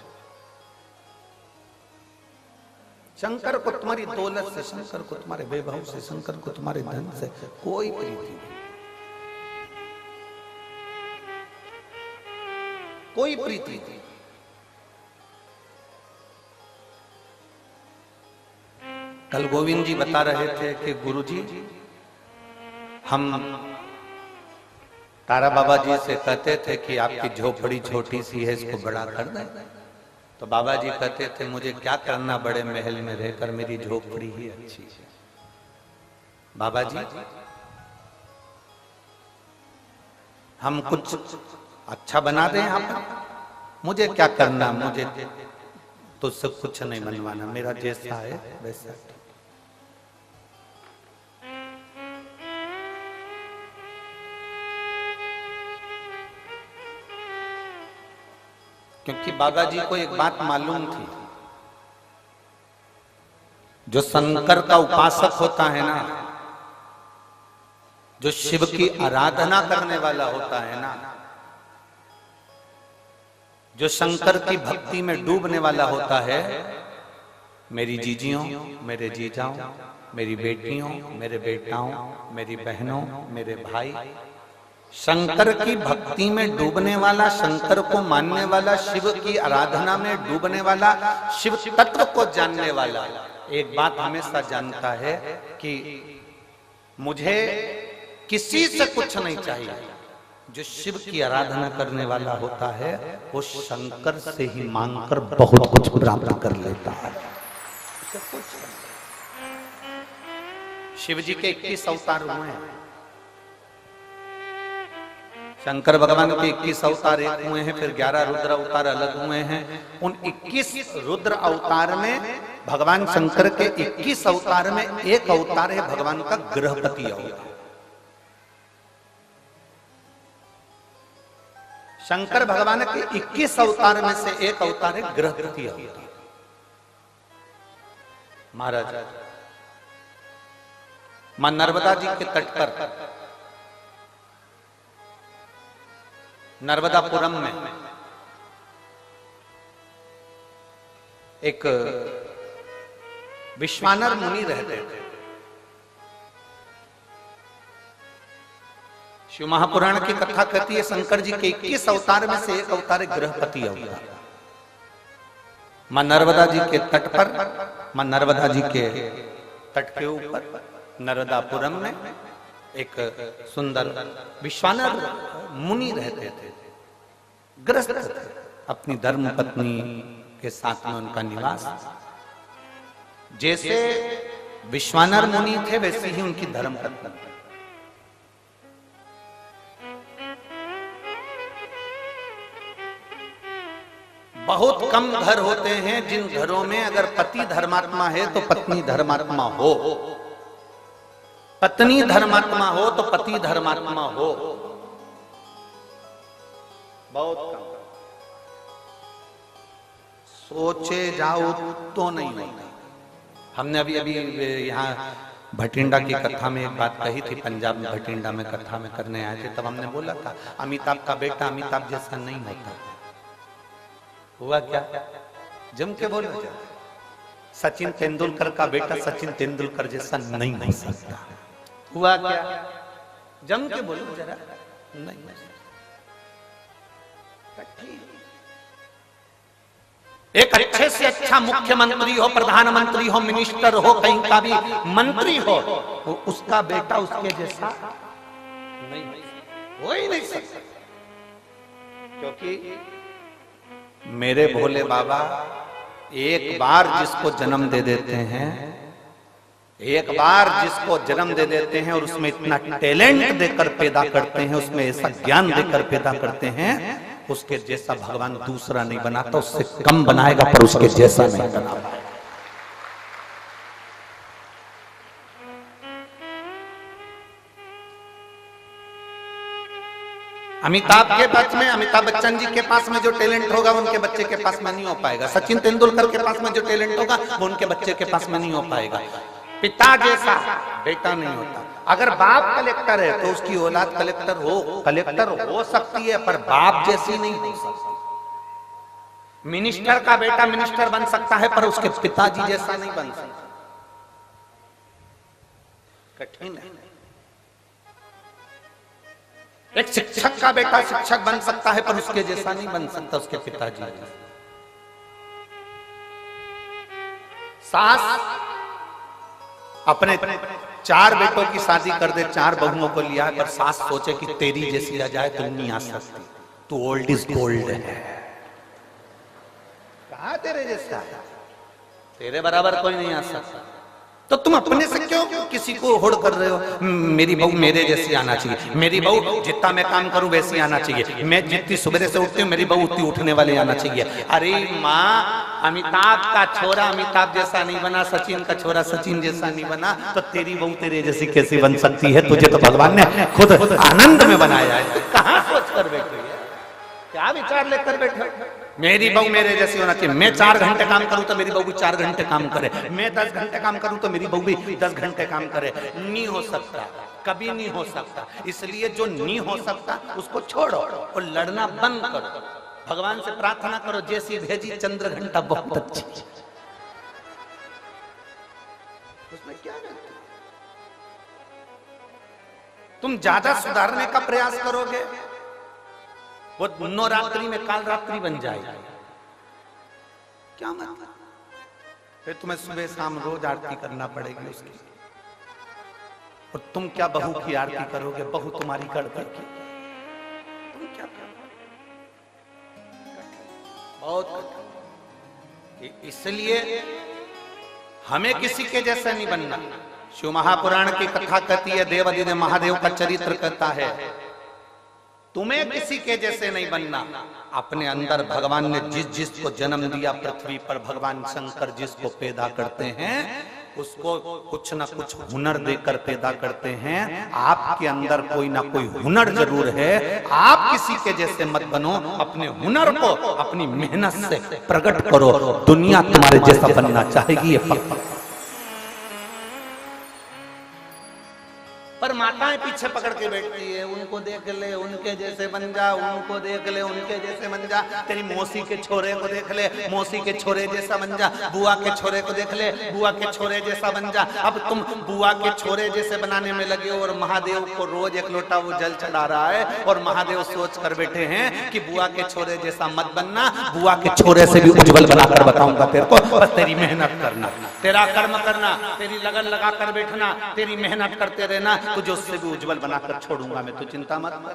शंकर को तुम्हारी दौलत से, शंकर को तुम्हारे वैभव से, शंकर को तुम्हारे धन से कोई प्रीति नहीं, कोई प्रीति नहीं। कल गोविंद जी बता रहे थे कि गुरुजी हम तारा बाबा जी से कहते थे कि आपकी झोपड़ी छोटी सी है, इसको बड़ा कर दें। तो बाबा जी कहते थे मुझे क्या करना बड़े महल में रहकर, मेरी झोपड़ी ही अच्छी है। बाबा जी हम कुछ अच्छा बना दें आप, मुझे क्या करना, मुझे तो सब कुछ नहीं बनवाना, मेरा जैसा है वैसा। क्योंकि बाबा जी को एक बात मालूम थी, जो शंकर का उपासक होता है ना, जो शिव की आराधना करने वाला होता है ना, जो शंकर की भक्ति में डूबने वाला होता है, मेरी जीजियों, मेरे जीजाओं, मेरी बेटियों, मेरे बेटाओं, मेरी बहनों, मेरे भाई, शंकर की भक्ति में डूबने वाला, शंकर को मानने वाला, शिव की आराधना में डूबने वाला, शिव तत्व को जानने वाला एक बात हमेशा जानता है कि मुझे किसी से कुछ नहीं चाहिए। जो शिव की आराधना करने वाला होता है वो शंकर से ही मांगकर बहुत कुछ प्राप्त कर लेता है। शिव जी के 21 अवतार हुए हैं, शंकर भगवान के 21 अवतार एक हुए हैं, फिर 11 रुद्र अवतार अलग हुए हैं। उन 21 रुद्र अवतार में भगवान शंकर के 21 अवतार में एक अवतार है भगवान का गृहपति अवतार। शंकर भगवान के 21 अवतार में से एक अवतार है गृहपति अवतार। महाराज मां नर्मदा जी के तट पर नर्मदापुरम में एक विश्वानर मुनि रहते थे। शिव महापुराण की कथा कहती है शंकर जी के 21 अवतार में से एक अवतार है गृहपति अवतार। मां नर्मदा जी के तट पर, मां नर्मदा जी के तट के ऊपर नर्मदापुरम में एक सुंदर विश्वानर मुनि रहते थे, ग्रस्त थे। अपनी धर्म पत्नी के साथ में उनका निवास। जैसे विश्वानर मुनि थे वैसे ही उनकी धर्म पत्नी। बहुत कम घर होते हैं जिन घरों में अगर पति धर्मात्मा है तो पत्नी धर्मात्मा हो, पत्नी धर्मात्मा हो तो पति धर्मात्मा हो। बहुत कम। सोचे जाओ तो नहीं होता। हमने अभी अभी यहाँ भटिंडा की कथा में एक बात कही थी, पंजाब में भटिंडा में कथा में करने आए थे, तब हमने बोला था अमिताभ का बेटा अमिताभ जैसा नहीं होता। हुआ क्या? जम के बोलो। सचिन तेंदुलकर का बेटा सचिन तेंदुलकर जैसा नहीं हो सकता। हुआ क्या? जम के बोलो जरा। नहीं। एक अच्छे से अच्छा मुख्यमंत्री हो, प्रधानमंत्री हो, मिनिस्टर हो, कहीं का भी मंत्री हो, उसका बेटा उसके जैसा नहीं हो ही नहीं सकता। क्योंकि मेरे भोले बाबा एक बार जिसको जन्म दे देते हैं, एक बार जिसको जन्म दे देते हैं और उसमें इतना टैलेंट देकर पैदा करते हैं, उसमें ऐसा ज्ञान देकर पैदा करते हैं, उसके जैसा भगवान दूसरा नहीं बनाता, उससे कम बनाएगा पर उसके जैसा नहीं बनाता। अमिताभ के पास में, अमिताभ बच्चन जी के पास में जो टैलेंट होगा उनके बच्चे के पास में नहीं हो पाएगा। सचिन तेंदुलकर के पास में जो टैलेंट होगा वो उनके बच्चे के पास में नहीं हो पाएगा। पिता जैसा बेटा नहीं होता। अगर बाप कलेक्टर है तो उसकी औलाद कलेक्टर हो सकती है, पर बाप जैसी नहीं हो सकती। मिनिस्टर का बेटा मिनिस्टर बन सकता है पर उसके पिताजी जैसा नहीं बन सकता। कठिन है। एक शिक्षक का बेटा शिक्षक बन सकता है पर उसके जैसा नहीं बन सकता उसके पिताजी। सास अपने 4 बेटों की शादी कर दे, 4 बहुओं को लिया, पर सास सोचे कि तेरी जैसी आ जाए तो नहीं आ सकती, तू ओल्ड इज गोल्ड है। कहा तेरे जैसा? तेरे बराबर कोई नहीं आ सकता। तो तुम अपने से क्यों किसी को होड़ कर रहे हो? मेरी बहू मेरे जैसी आना चाहिए, मेरी बहू जितना मैं काम करूं वैसी आना चाहिए, मैं जितनी सुबह से उठती हूँ मेरी बहू उतनी उठने वाली आना चाहिए। अरे माँ, अमिताभ का छोरा अमिताभ जैसा नहीं बना, सचिन का छोरा सचिन जैसा नहीं बना, तो तेरी बहू तेरे जैसी कैसी बन सकती है? तुझे तो भगवान ने खुद आनंद में बनाया है। कहाँ सोच कर बैठे, क्या विचार लेकर बैठे? मेरी बहू मेरे जैसी होना चाहिए। मैं 4 घंटे काम करूं तो मेरी बहू भी 4 घंटे काम करे, मैं 10 घंटे काम करूं तो मेरी बहू भी 10 घंटे काम करे। नहीं हो सकता, कभी नहीं हो सकता। इसलिए जो नहीं हो सकता उसको छोड़ो और लड़ना बंद करो। भगवान से प्रार्थना करो, जैसी भेजी चंद्र घंटा बहुत अच्छी। उसमें क्या रहता? तुम ज्यादा सुधारने का प्रयास करोगे वो नवरात्रि में काल रात्रि बन जाएगी। क्या मतलब? फिर तुम्हें सुबह शाम रोज आरती करना पड़ेगी उसकी। और तुम क्या बहू की आरती करोगे? बहू तुम्हारी कर करके तुम क्या करोगे? बहुत। इसलिए हमें किसी के जैसा नहीं बनना। शिव महापुराण की कथा कहती है, देवाधिदेव महादेव का चरित्र कहता है, तुम्हें किसी के जैसे नहीं बनना। अपने अंदर भगवान ने जिस जिसको जन्म दिया पृथ्वी पर, भगवान शंकर जिसको पैदा करते हैं उसको कुछ ना कुछ हुनर देकर पैदा करते हैं। आपके अंदर कोई ना कोई हुनर जरूर है। आप किसी के जैसे मत बनो, अपने हुनर को अपनी मेहनत से प्रकट करो। दुनिया तुम्हारे जैसा बनना चाहेगी, ये पक्का। पर माताएं पीछे पकड़ के बैठती है, उनको देख ले उनके जैसे बन जा, उनको देख ले उनके जैसे बन जा, तेरी मौसी के छोरे को देख ले मौसी के छोरे जैसा बन जा, बुआ के छोरे को देख ले बुआ के छोरे जैसा बन जा। अब तुम बुआ के छोरे जैसे बनाने में लगे हो और महादेव को रोज एक लोटा वो जल चढ़ा रहा है, और महादेव सोच कर बैठे हैं कि बुआ के छोरे जैसा मत बनना, बुआ के छोरे से भी उज्जवल बनाकर बताऊंगा तेरे को, बस तेरी मेहनत करना, तेरा कर्म करना, तेरी लगन लगा कर बैठना, तेरी मेहनत करते रहना, तुझे उससे भी उज्जवल बनाकर छोड़ूंगा मैं, तू चिंता मत कर।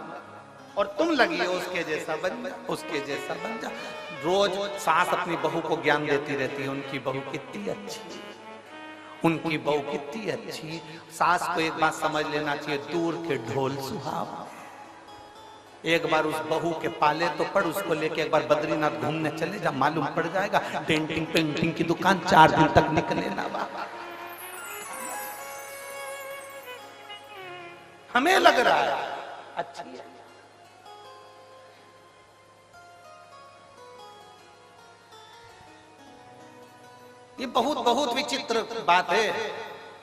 और तुम लगी हो उसके जैसा बन जा, उसके जैसा बन जा। रोज सास अपनी बहू को ज्ञान देती रहती है, उनकी बहू कितनी अच्छी, उनकी बहू कितनी अच्छी। सास को एक बात समझ लेना चाहिए, दूर के ढोल सुहाव। एक बार उस बहू के पाले तो पड़, उसको लेके एक बार बद्रीनाथ घूमने चले जा, मालूम पड़ जाएगा। पेंटिंग पेंटिंग की दुकान 4 दिन तक निकले ना बाबा। हमें लग रहा है अच्छी है, ये बहुत बहुत विचित्र बात है।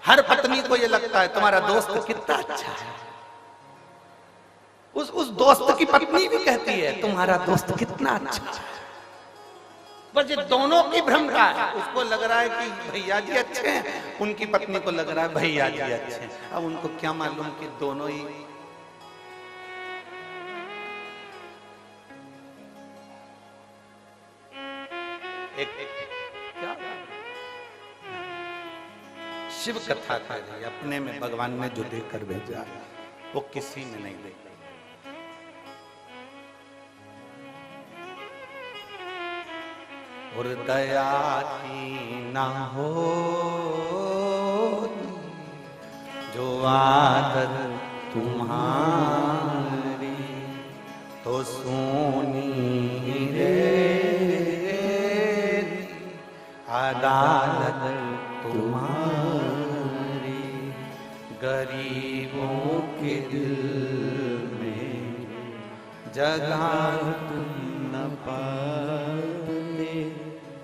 हर पत्नी को ये लगता है तुम्हारा दोस्त कितना अच्छा है, उस दोस्त की पत्नी भी कहती है तुम्हारा दोस्त कितना अच्छा है। बस ये दोनों की भ्रम का है, उसको लग रहा है कि भैया जी अच्छे हैं, उनकी पत्नी को लग रहा है भैया जी अच्छे हैं। अब उनको क्या मालूम कि दोनों ही क्या शिव कथा का है, अपने में भगवान ने जो देकर भेजा वो किसी में नहीं देखा। और दया की ना हो जो आदत तुम्हारी, तो सुनी रे अदालत तुम्हारी। गरीबों के दिल में जगह तुम न पाते,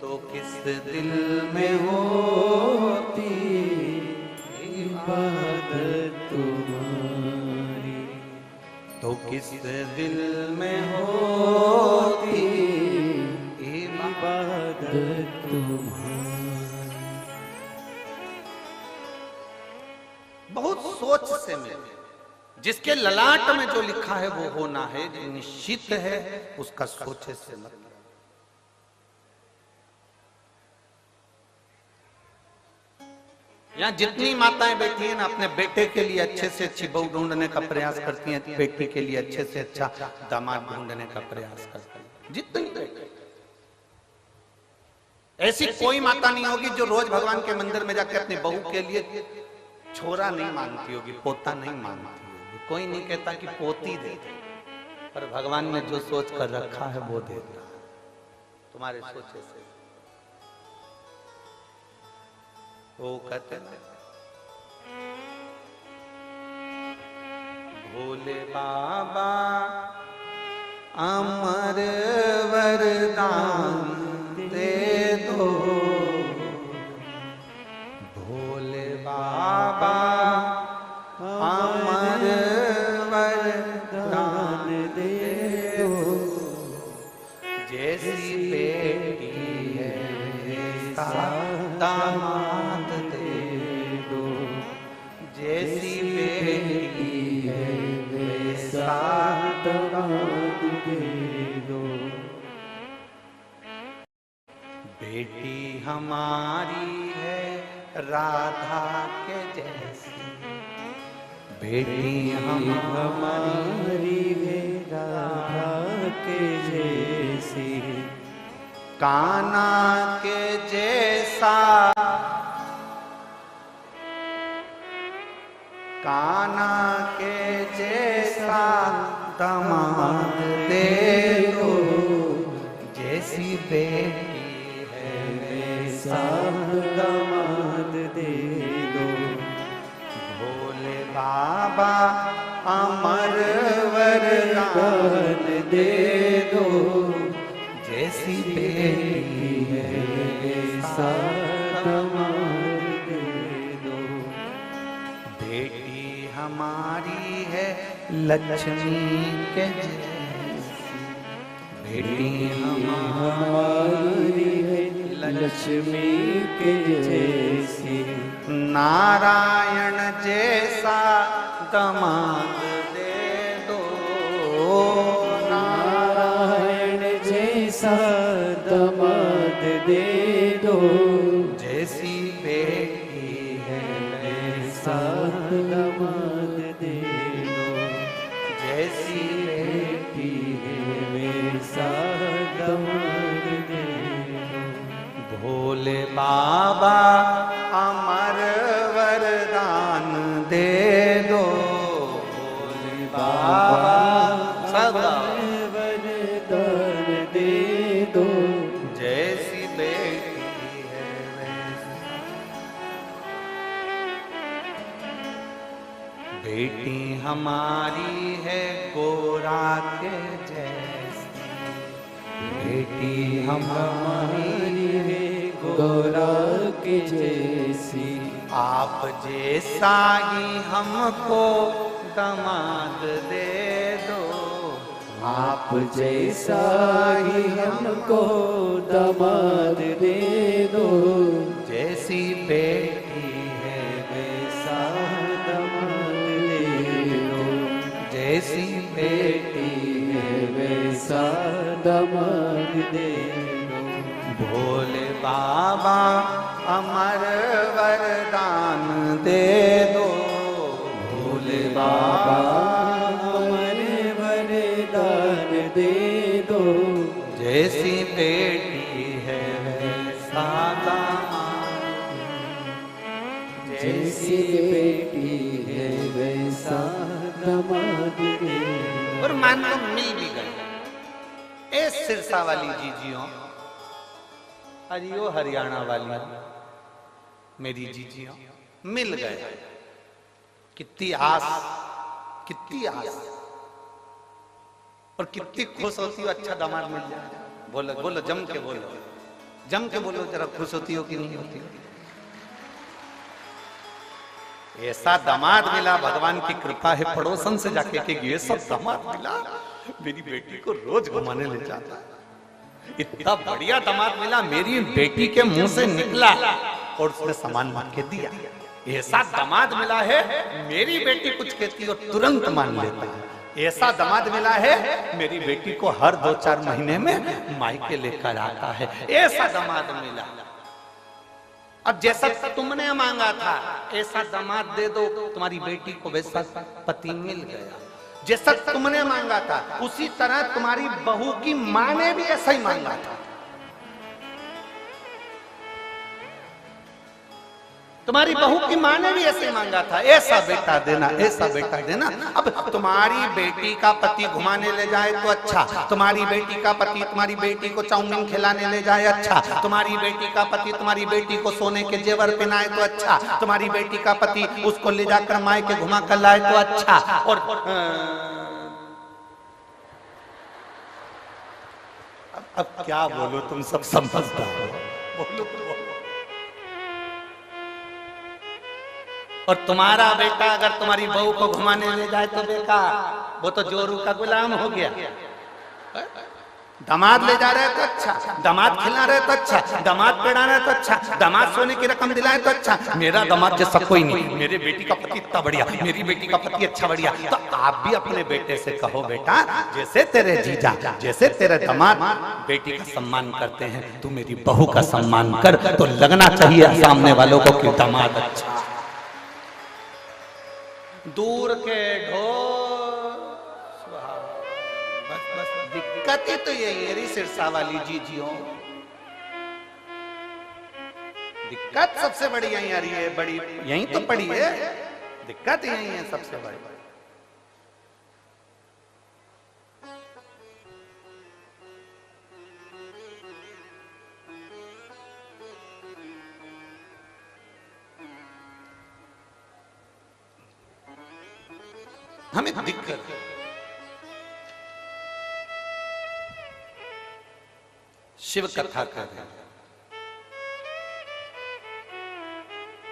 तो किस दिल में होती इबादत तुम्हारी, तो किस दिल में होती इबादत तुम्हारी। बहुत सोच से मिले, जिसके ललाट में जो लिखा है वो होना है, जो निश्चित है उसका सोचे से मतलब। यहाँ जितनी माताएं बैठी हैं ना, अपने बेटे के लिए अच्छे से अच्छी बहू ढूंढने का प्रयास करती हैं, बेटी के लिए अच्छे से अच्छा दामाद ढूंढने का प्रयास करती हैं। जितनी बेटे, ऐसी कोई माता नहीं होगी जो रोज भगवान के मंदिर में जाकर अपनी बहू के लिए छोरा नहीं मांगती होगी, पोता नहीं मांगती होगी। कोई नहीं कहता कि पोती दे, पर भगवान ने जो सोच कर रखा है वो देता है, तुम्हारे सोचे से। वो कहते ना भोले बाबा अमर वरदान दे दो, भोले बाबा अमर वरदान दे दो। जैसी बेटी है वैसा दामाद दे दो, जैसी बेटी है वैसा दामाद दे दो। बेटी हमारी है राधा के जैसी, बेटी हमारी है राधा के जैसी, कान्हा के जैसा, कान्हा के जैसा दामाद दे दो। जैसी बेटी है वैसा दामाद दे दो। भोले बाबा अमर वरदान दे दो। जैसी बेटी है वैसा दामाद दे दो। बेटी हम हमारी है लक्ष्मी के जैसी, बेटी हमारी है लक्ष्मी के जैसी, नारायण जैसा दामाद दे दो, नारायण जैसा दामाद दे दो, जैसी बेटी है वैसा दामाद दे दो, जैसी बेटी है वैसा दामाद दे दो। भोले बाबा अमर वरदान दे दो, भोले बाबा सदा वरदान दे दो, जैसी बेटी है वैसी, बेटी हमारी है गोरा के जैसी, बेटी हमारी है गोरा के जैसी, आप जैसा ही हमको दामाद दे दो, आप जैसा ही हमको दामाद दे दो, जैसी बेटी है वैसा दामाद दे दो, जैसी बेटी बेटी है वैसा दामाद दे दो। भोले बाबा अमर वरदान दे दो, भोले बाबा हमारे वरदान दे दो, जैसी बेटी है वैसा दामाद, जैसी बेटी है वैसा दामाद दे दो। और मान लो मिल भी गए, ए सिरसा वाली जीजियों, हरियो हरियाणा वाली मेरी जीजियों, मिल गए, कितनी आस, कितनी आस, और कितनी खुश होती हो अच्छा दामाद मिल जाए। बोलो बोलो, जम के बोलो, जम के बोलो जरा, खुश होती हो कि नहीं होती हो? ऐसा दामाद मिला, भगवान की कृपा है, पड़ोसन से जाके कि ये सब दामाद मिला, मेरी बेटी को रोज घुमाने ले जाता है, इतना बढ़िया दामाद मिला, मेरी बेटी के मुंह से निकला और उसने सामान मान के दिया। ऐसा दामाद मिला है, मेरी बेटी कुछ कहती हो तुरंत मान लेता है। ऐसा दामाद मिला है, मेरी बेटी को हर 2-4 महीने में मायके लेकर आता है। ऐसा दामाद मिला। अब जैसा तुमने मांगा था ऐसा दामाद दे दो, तुम्हारी बेटी को वैसा पति मिल गया। जैसा तुमने मांगा था उसी तरह तुम्हारी बहू की मां ने भी ऐसा ही मांगा था। तुम्हारी बहू की मां ने भी ऐसे मांगा था, ऐसा बेटा देना, ऐसा बेटा देना। अब तुम्हारी बेटी का पति घुमाने ले जाए तो अच्छा, तुम्हारी बेटी का पति तुम्हारी बेटी को चाउमीन खिलाने ले जाए अच्छा, तुम्हारी बेटी का पति तुम्हारी बेटी को सोने के जेवर पहनाए तो अच्छा, तुम्हारी बेटी का पति उसको ले जाकर मायके घुमा कर लाए तो अच्छा। और अब क्या बोलो, तुम सब समझदार हो, बोलो। और तुम्हारा बेटा अगर तुम्हारी बहू को घुमाने ले जाए तो बेकार, वो तो जोरू का गुलाम हो गया। दामाद ले जा रहे तो अच्छा, दामाद खिला रहे तो अच्छा, दामाद पहना रहे तो अच्छा, दामाद सोने की रकम दिलाए तो अच्छा। मेरा दामाद जैसा कोई नहीं, मेरे बेटी का पति इतना बढ़िया, मेरी बेटी का पति अच्छा बढ़िया। तो आप भी अपने बेटे से कहो, बेटा जैसे तेरे जीजा, जैसे तेरे दामाद बेटी का सम्मान करते हैं, तू मेरी बहू का सम्मान कर, तो लगना चाहिए सामने वालों को कि दामाद अच्छा। दूर के ढोल, बस बस दिक्कत ही तो यही है सिरसा वाली जीजियों, दिक्कत सबसे बड़ी यही आ रही है, बड़ी यही तो पड़ी है, दिक्कत यही है सबसे बड़ी। हमें दिक्कत शिव कथा कर रहे हैं,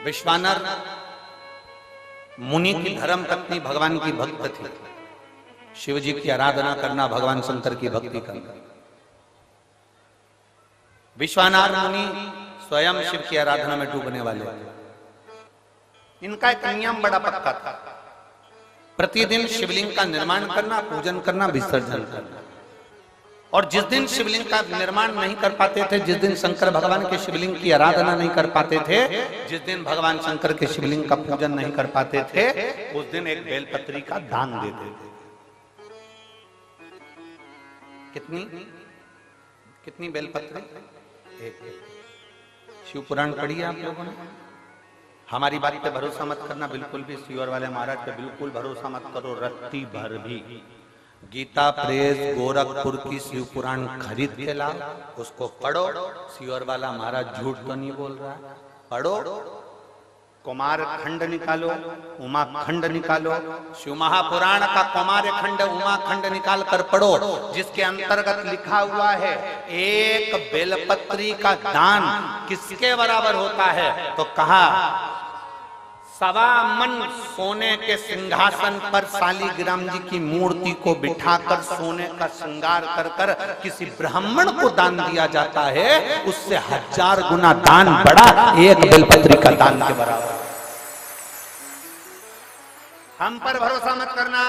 विश्वानर मुनि की धर्म पत्नी भगवान की भक्त थी। शिव जी की आराधना करना, भगवान शंकर की भक्ति करना। विश्वानाथ मुनि स्वयं शिव की आराधना में डूबने वाले। इनका एक नियम बड़ा पक्का था, प्रतिदिन शिवलिंग का निर्माण करना, पूजन करना, विसर्जन करना। और जिस दिन शिवलिंग का निर्माण नहीं कर पाते थे, जिस दिन शंकर भगवान के शिवलिंग की आराधना नहीं कर पाते थे, जिस दिन भगवान शंकर के शिवलिंग का पूजन नहीं कर पाते थे, उस दिन एक बेलपत्री का दान देते थे। कितनी बेलपत्री? एक। शिव पुराण पढ़ी है आप लोगों ने? हमारी बात पे भरोसा मत करना, बिल्कुल भी। सीवर वाले महाराज पे बिल्कुल भरोसा मत करो, रत्ती भर भी। गीता प्रेस गोरखपुर की शिव पुराण खरीद के लाओ, उसको पढ़ो। सीवर वाला महाराज झूठ तो नहीं बोल रहा है, पढ़ो। कुमार खंड निकालो, उमा खंड निकालो, शिव महापुराण का कुमार खंड, उमा खंड निकाल कर पढ़ो, जिसके अंतर्गत लिखा हुआ है एक बेलपत्री का दान किसके बराबर होता है। तो कहा 1.25 मन सोने के सिंहासन पर शालिग्राम जी की मूर्ति को बिठाकर सोने का श्रृंगार कर कर किसी ब्राह्मण को दान दिया जाता है, उससे 1000 गुना दान बड़ा एक बेलपत्री का दान के बराबर। हम पर भरोसा मत करना,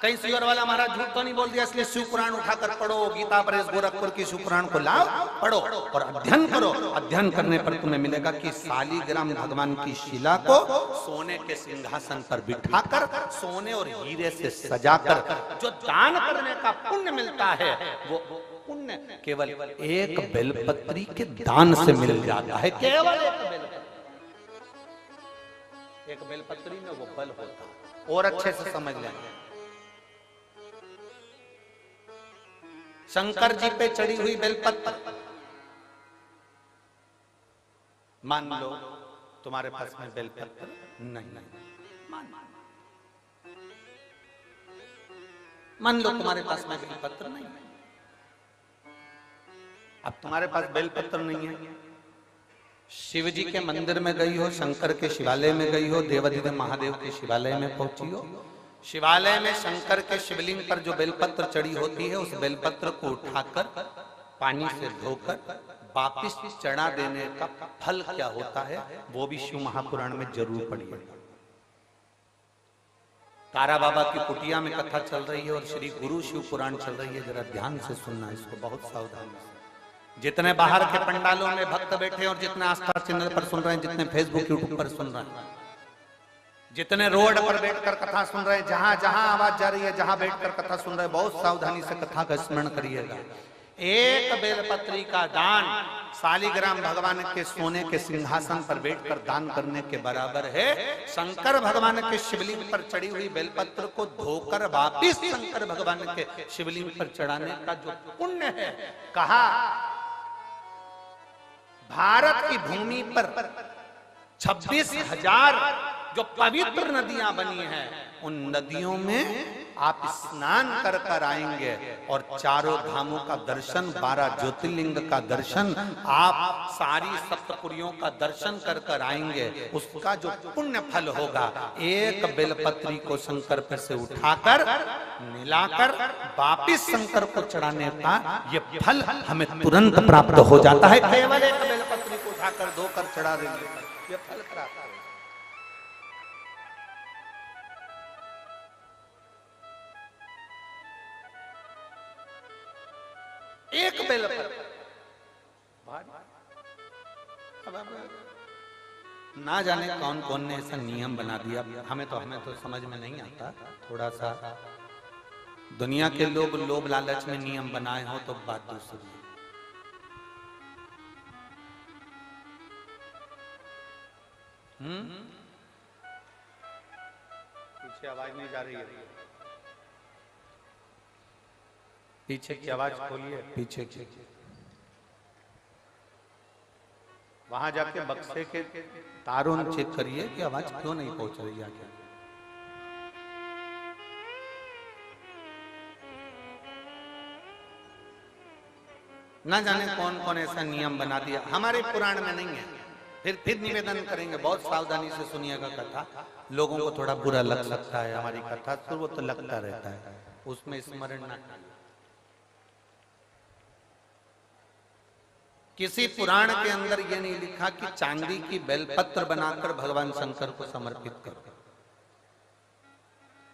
कहीं सीवर वाला महाराज झूठ तो नहीं बोल दिया, इसलिए शिव पुराण उठाकर पढ़ो। गीता प्रेस गोरखपुर की शिव पुराण को लाओ, पढ़ो और अध्ययन करो। अध्ययन करने पर तुम्हें मिलेगा कि शालिग्राम भगवान की शिला को सोने के सिंहासन पर बिठाकर, सोने और हीरे से सजाकर जो दान करने का पुण्य मिलता है, वो पुण्य केवल एक बेलपत्री के दान से मिल जाता है। केवल एक बेलपत्री में वो बल होता है। और अच्छे से समझ लें, शंकर जी पे चढ़ी हुई बेलपत्र, मान लो तुम्हारे पास में बेलपत्र नहीं, मान लो तुम्हारे पास में बेलपत्र नहीं। अब तुम्हारे पास बेलपत्र नहीं है, शिव जी के मंदिर में गई हो, शंकर के शिवालय में गई हो, देवाधिदेव महादेव के शिवालय में पहुंची हो। शिवालय में शंकर के शिवलिंग पर जो बेलपत्र चढ़ी होती है, उस बेलपत्र को उठाकर पानी से धोकर वापिस चढ़ा देने का फल क्या होता है, वो भी शिव महापुराण में जरूर पढ़िए। तारा बाबा की कुटिया में कथा चल रही है और श्री गुरु शिव पुराण चल रही है, जरा ध्यान से सुनना इसको, बहुत सावधानी से। जितने बाहर के पंडालों में भक्त बैठे और जितने आस्था चैनल पर सुन रहे हैं, जितने फेसबुक यूट्यूब पर सुन रहे हैं, जितने रोड पर बैठकर कथा सुन रहे हैं, जहां जहां आवाज जा रही है, जहां बैठकर कथा सुन रहे हैं, बहुत सावधानी से कथा का स्मरण करिएगा। एक बेलपत्री का दान शालिग्राम भगवान के सोने के सिंहासन पर बैठकर दान करने के बराबर है। शंकर भगवान के शिवलिंग पर चढ़ी हुई बेलपत्र को धोकर वापिस शंकर भगवान के शिवलिंग पर चढ़ाने का जो पुण्य है, कहा भारत की भूमि पर 26,000 जो पवित्र नदियां बनी हैं, उन नदियों में आप स्नान कर कर आएंगे और चारों धामों का दर्शन, 12 ज्योतिर्लिंग का दर्शन, आप सारी सप्तपुरियों का दर्शन कर कर आएंगे। उसका जो पुण्य फल होगा, एक बेलपत्री को शंकर पर से उठाकर मिलाकर वापिस शंकर को चढ़ाने का ये फल हमें तुरंत प्राप्त हो जाता है। केवल एक बेलपत्री को उठाकर धोकर चढ़ा देंगे, ये फल प्राप्त होगा। एक बेलपत्र, ना जाने कौन कौन ने ऐसा नियम बना दिया, हमें तो समझ में नहीं आता। थोड़ा सा दुनिया के लोग लोभ लालच में नियम बनाए हो तो बात दूसरी। पीछे आवाज नहीं जा रही है, पीछे की आवाज खोलिए, पीछे की। वहां जाके बक्से के तारों चेक करिए कि आवाज क्यों नहीं पहुंच रही है। ना जाने कौन कौन ऐसा नियम बना दिया, हमारे पुराण में नहीं है, फिर निवेदन करेंगे, बहुत सावधानी से सुनिएगा कथा। लोगों को थोड़ा बुरा लग सकता है हमारी कथा, तो वो तो लगता रहता है, उसमें स्मरण ना करें। किसी पुराण के अंदर ये नहीं लिखा कि चांदी की बेलपत्र बनाकर भगवान शंकर को समर्पित करो।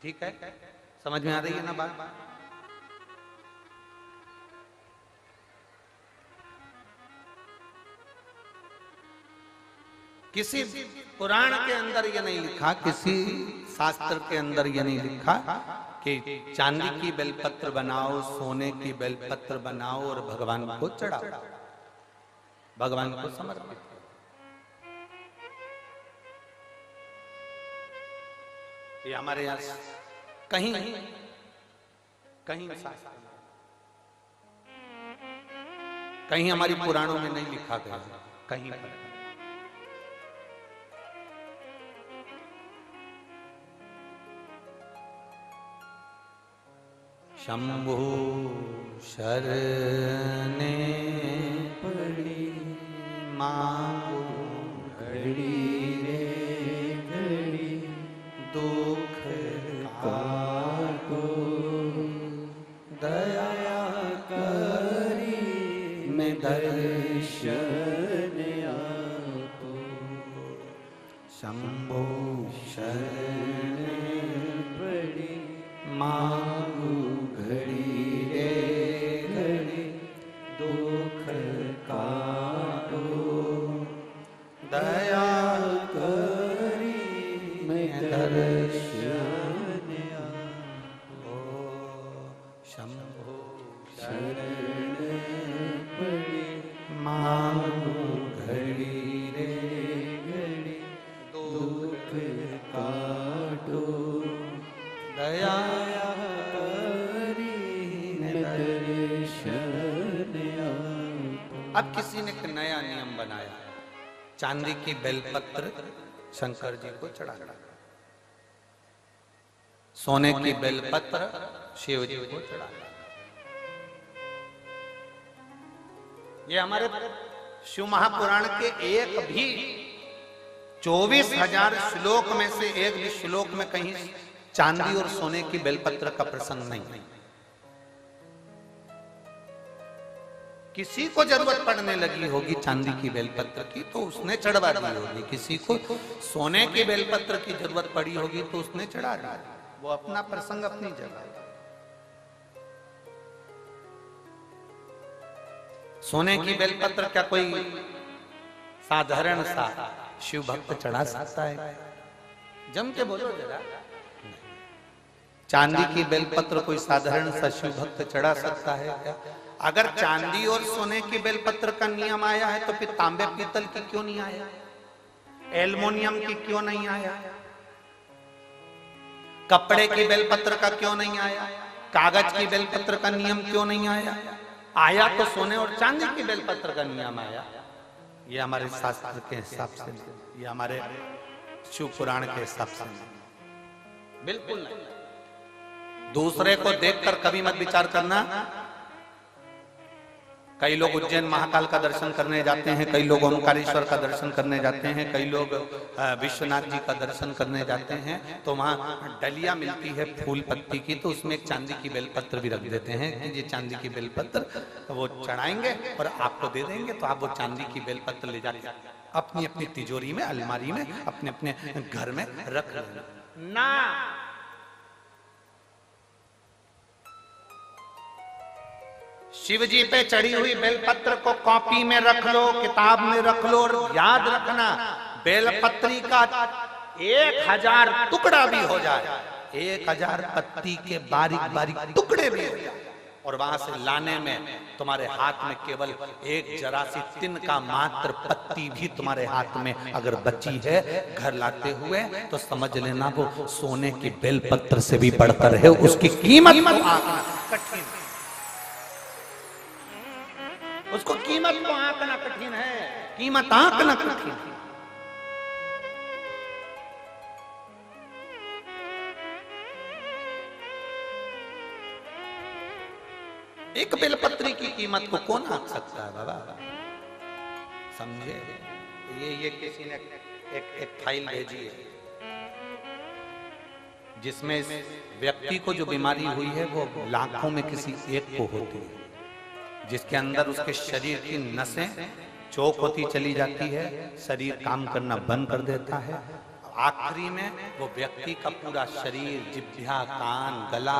ठीक है, समझ में आ रही है ना बात? किसी पुराण के अंदर ये नहीं लिखा, किसी शास्त्र के अंदर ये नहीं लिखा कि चांदी की बेलपत्र बनाओ, सोने की बेलपत्र बनाओ और भगवान को चढ़ाओ, भगवान को समर्पित करो। ये हमारे यहाँ कहीं कहीं कहीं हमारी पुराणों में नहीं लिखा गया, कहीं पर। शंभु शरणे पड़ी मांगो घड़ी रे घड़ी दुख काटो दया करी मैं दर्शन आपको। शंभु शरण पड़ी मांगो घड़ी रे घड़ी दुख काटो दया करी मैं दर्शन आपको। शंभु शरण पड़ी मांगो घड़ी रे घड़ी दुख काटो दया करी मैं दर्शन आपको। अब किसी ने एक नया नियम बनाया, चांदी की बेलपत्र शंकर जी को चढ़ाना, सोने की बेलपत्र शिव जी को चढ़ाना। ये हमारे शिव महापुराण के एक भी 24,000 श्लोक में से एक भी श्लोक में कहीं चांदी और सोने की बेलपत्र का प्रसंग नहीं। किसी को जरूरत पड़ने लगी होगी चांदी की बेलपत्र की तो उसने चढ़वा दी होगी, किसी को सोने की बेलपत्र की जरूरत पड़ी होगी तो उसने चढ़ा दी। वो अपना प्रसंग अपनी जगह। सोने की बेलपत्र क्या कोई साधारण सा शिव भक्त चढ़ा सकता है? जम के बोलो जरा। चांदी की बेलपत्र कोई साधारण सा शिव भक्त चढ़ा सकता है क्या? अगर चांदी और सोने की बेलपत्र का नियम आया है तो फिर तांबे पीतल की क्यों नहीं आया? एल्युमिनियम की क्यों नहीं आया? कपड़े की बेलपत्र का क्यों नहीं आया? कागज की बेलपत्र का नियम क्यों नहीं आया? आया तो सोने और चांदी की बेलपत्र का नियम आया। ये हमारे शास्त्र के हिसाब से, ये हमारे शिव पुराण के हिसाब से बिल्कुल नहीं। दूसरे को देखकर कभी मत विचार करना। कई लोग उज्जैन महाकाल का दर्शन करने जाते हैं, कई लोग ओमकारेश्वर का दर्शन करने जाते हैं, कई लोग विश्वनाथ जी का दर्शन करने जाते हैं, तो वहाँ डलिया मिलती है फूल पत्ती की, तो उसमें एक चांदी की बेलपत्र भी रख देते हैं कि ये चांदी की बेलपत्र वो चढ़ाएंगे और आपको दे देंगे, तो आप वो चांदी की बेलपत्र ले जाके अपनी अपनी तिजोरी में, अलमारी में, अपने अपने घर में रख लेना ना। शिव जी पे चढ़ी हुई बेलपत्र को कॉपी में रख लो, किताब में रख लो, और याद रखना बेलपत्री का 1000 टुकड़ा भी हो जाए, 1000 पत्ती के बारीक बारीक टुकड़े भी हो जाए, और वहां से लाने में तुम्हारे हाथ में केवल एक जरा सी तिन का मात्र पत्ती भी तुम्हारे हाथ में अगर बची है घर लाते हुए, तो समझ लेना वो सोने की बेलपत्र से भी बढ़कर है। उसकी कीमत कठिन, उसको कीमत को आंकना कठिन है, कीमत आंकना कठिन है। एक बेलपत्री की कीमत को कौन आंक सकता है बाबा? समझे? ये किसी ने एक फाइल भेजी है जिसमें इस व्यक्ति को जो बीमारी हुई है वो लाखों में किसी एक को होती है, जिसके अंदर उसके शरीर की नसें चौक होती चली जाती है, शरीर काम करना बंद कर देता है। आखिरी में वो व्यक्ति का पूरा शरीर, जिह्वा, कान, गला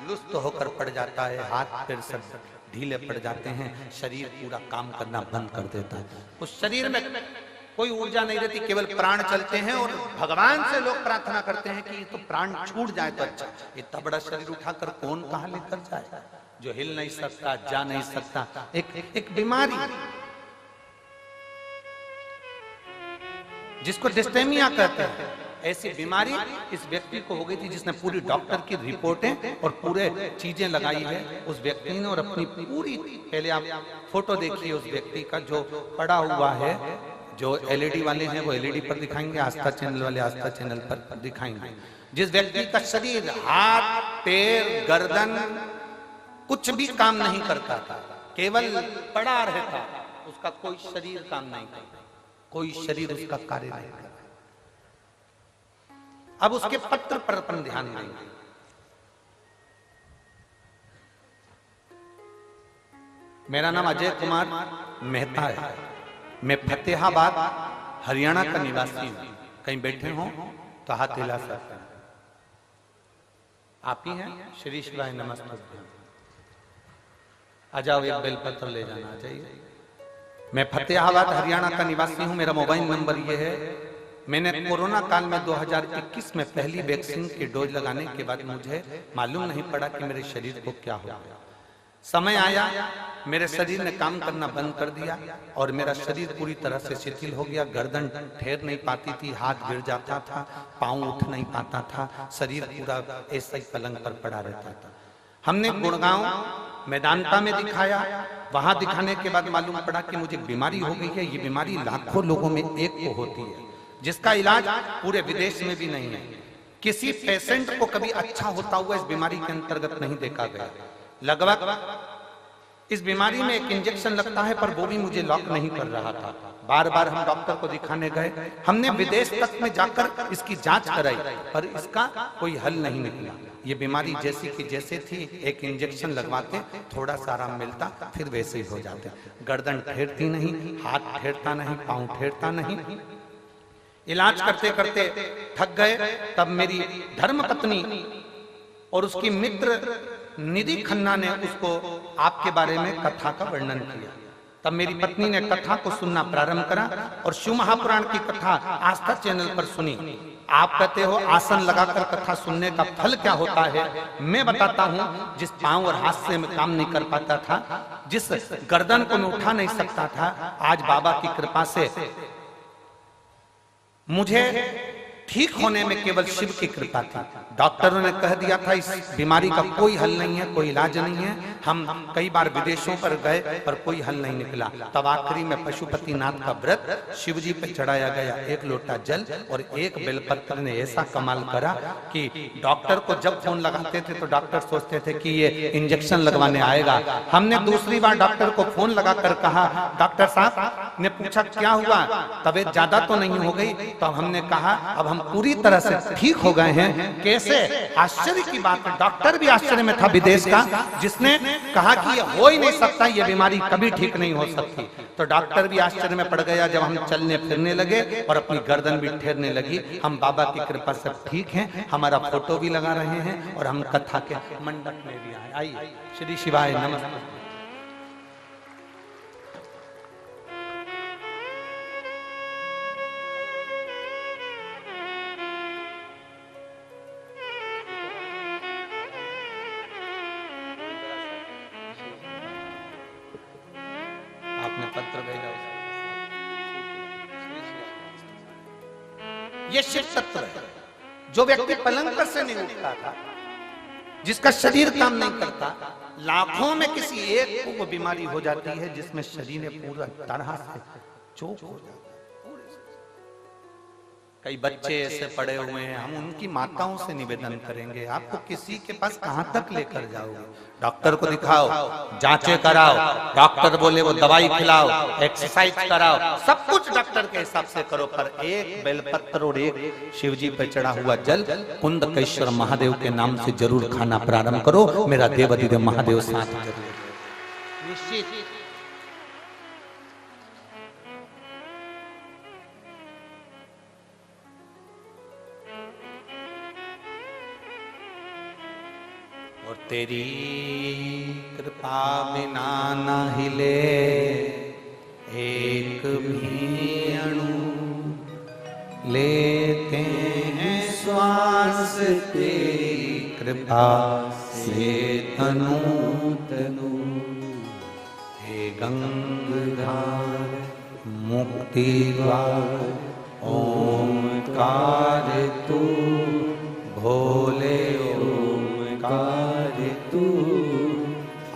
लुप्त होकर पड़ जाता है, हाथ पैर सब ढीले पड़ जाते हैं, शरीर पूरा काम करना बंद कर देता है। उस शरीर में कोई ऊर्जा नहीं रहती, केवल प्राण चलते हैं और भगवान से लोग प्रार्थना करते हैं कि तो प्राण छूट जाए तो अच्छा। इतना बड़ा शरीर उठाकर कौन कहां लेकर जाए, जो हिल नहीं सकता, जा नहीं सकता, एक बीमारी जिसको डिस्टेमिया कहते हैं, ऐसी बीमारी इस व्यक्ति को हो गई थी, जिसने पूरी डॉक्टर की रिपोर्टें और पूरे चीजें लगाई है उस व्यक्ति ने, और अपनी पूरी, पहले आप फोटो देखिए उस व्यक्ति का जो पड़ा हुआ है, जो एलईडी वाले हैं वो एलईडी पर दिखाएंगे, आस्था चैनल वाले आस्था चैनल पर दिखाएंगे। जिस व्यक्ति का शरीर, हाथ पैर गर्दन कुछ भी काम नहीं करता था, केवल पड़ा रहता, उसका कोई शरीर काम नहीं करता, कोई शरीर उसका कार्य नहीं करता। अब उसके पत्र पर अपन ध्यान देंगे। मेरा नाम अजय कुमार मेहता है, मैं फतेहाबाद हरियाणा का निवासी हूं। कहीं बैठे हो तो हाथ हिला सकते हैं। आप ही हैं? श्री शिवाय नमस्ते। आ जाओ, एक बेलपत्र ले जाना चाहिए। मैं फतेहाबाद हरियाणा का निवासी हूं, मेरा मोबाइल नंबर ये है। मैंने कोरोना काल में 2021 में पहली वैक्सीन की डोज लगाने के बाद मुझे मालूम नहीं पड़ा कि मेरे शरीर को क्या हो गया। समय आया, मेरे शरीर ने काम करना बंद कर दिया और मेरा शरीर पूरी तरह से शिथिल हो गया। गर्दन ठहर नहीं पाती थी, हाथ गिर जाता था, पांव उठ नहीं पाता था, शरीर पूरा ऐसा ही पलंग पर पड़ा रहता था। हमने गुड़गांव मैदानता में दिखाया, वहां दिखाने के बाद मालूम पड़ा कि मुझे बीमारी हो गई है। ये बीमारी लाखों लोगों में एक को होती है, जिसका इलाज पूरे विदेश में भी नहीं है। किसी पेशेंट को कभी अच्छा होता हुआ इस बीमारी के अंतर्गत नहीं देखा गया। लगभग इस बीमारी में एक इंजेक्शन लगता है, पर वो भी मुझे लॉक नहीं कर रहा था। बार बार हम डॉक्टर को दिखाने गए, हमने विदेश तक में जाकर इसकी जांच कराई, पर इसका कोई हल नहीं निकला। ये बीमारी जैसी की जैसे थी, एक इंजेक्शन लगवाते थोड़ा सा आराम मिलता, फिर वैसे ही हो जाते। गर्दन ठहरती नहीं, हाथ ठहरता नहीं, पांव ठहरता नहीं। इलाज करते करते थक गए। तब मेरी धर्मपत्नी और उसकी मित्र निधि खन्ना ने उसको आपके बारे में कथा का वर्णन किया। तब मेरी पत्नी ने कथा को सुनना प्रारंभ करा और शिव महापुराण की कथा आस्था चैनल पर सुनी। आप कहते हो आसन लगाकर कथा सुनने का फल क्या होता है, मैं बताता हूँ। जिस पांव और हाथ से मैं काम नहीं कर पाता था, जिस गर्दन को मैं उठा नहीं सकता था, आज बाबा की कृपा से मुझे ठीक होने में केवल शिव की कृपा थी। डॉक्टरों ने कह दिया था इस बीमारी का कोई हल नहीं है, कोई इलाज नहीं है। हम कई बार विदेशों पर गए पर कोई हल नहीं निकला। तब आखिरी में पशुपतिनाथ का व्रत शिव जी पे चढ़ाया गया, एक लोटा जल और एक बेलपत्र ने ऐसा कमाल करा कि डॉक्टर को जब फोन लगाते थे तो डॉक्टर सोचते थे कि ये इंजेक्शन लगवाने आएगा। हमने दूसरी बार डॉक्टर को फोन लगाकर कहा, डॉक्टर साहब ने पूछा क्या हुआ, तबीयत ज्यादा तो नहीं हो गई? तो हमने कहा अब हम पूरी तरह से ठीक हो गए हैं। कैसे? आश्चर्य की बात है, डॉक्टर भी आश्चर्य में था विदेश का, जिसने कहा कि ये हो ही नहीं सकता, ये बीमारी कभी ठीक नहीं हो सकती। तो डॉक्टर भी आश्चर्य में पड़ गया जब हम चलने फिरने लगे और अपनी गर्दन भी ठहरने लगी। हम बाबा की कृपा से ठीक हैं, हमारा फोटो भी लगा रहे हैं और हम कथा के मंडप में भी आए। आइए, श्री शिवाय नमस्ते। आपने पत्र भेजा, ये शिव तत्व है। जो व्यक्ति पलंग पर से नहीं उठता था, जिसका शरीर काम नहीं करता, लाखों में किसी एक को वो बीमारी हो जाती है जिसमें शरीर पूरा तरह से चोक हो जाता है। कई बच्चे ऐसे पड़े हुए हैं, हम उनकी माताओं से निवेदन करेंगे, आपको किसी के पास कहां तक लेकर जाओगे? डॉक्टर को दिखाओ, जांचें कराओ, डॉक्टर बोले वो दवाई खिलाओ, एक्सरसाइज कराओ, सब कुछ डॉक्टर के हिसाब से करो, पर एक बेलपत्र और एक शिव जी पे चढ़ा हुआ जल कुंदकेश्वर महादेव के नाम से जरूर खाना प्रारंभ करो। मेरा देवाधिदेव महादेव साथ जरूर निश्चित। और तेरी कृपा बिना न हिले एक भी अणु, लेते हैं श्वास तेरी कृपा से तनु तनु। हे गंगाधार मुक्ति द्वार ओंकार तू, भोले ओंकार तू,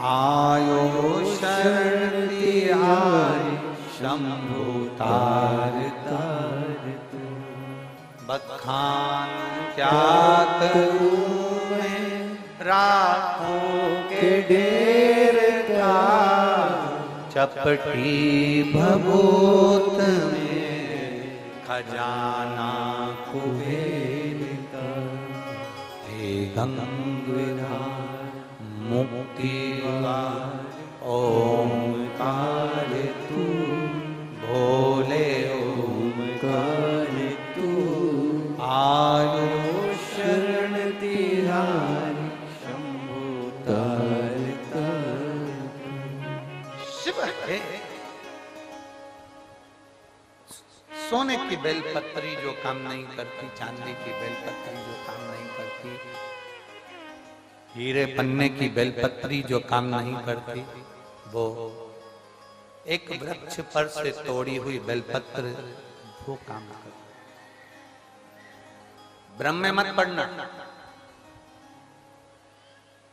आयो शरण तिहारी शंभु तार तार तू। बखान क्या करूं मैं राहों के ढेर का, चपटी भभूत में खजाना कुबेर का। हे गंगाधार मुक्ति द्वार ओंकार तू, भोले ओंकार तू, आयो शरण तिहारी शंभु तार तार। शिव है सोने की बेलपत्री जो काम नहीं करती, चांदी की बेलपत्री जो काम नहीं करती, हीरे पन्ने की बेलपत्री जो काम नहीं करती, वो एक वृक्ष पर से तोड़ी हुई बेलपत्र वो काम करती। ब्रह्म में मत पड़ना,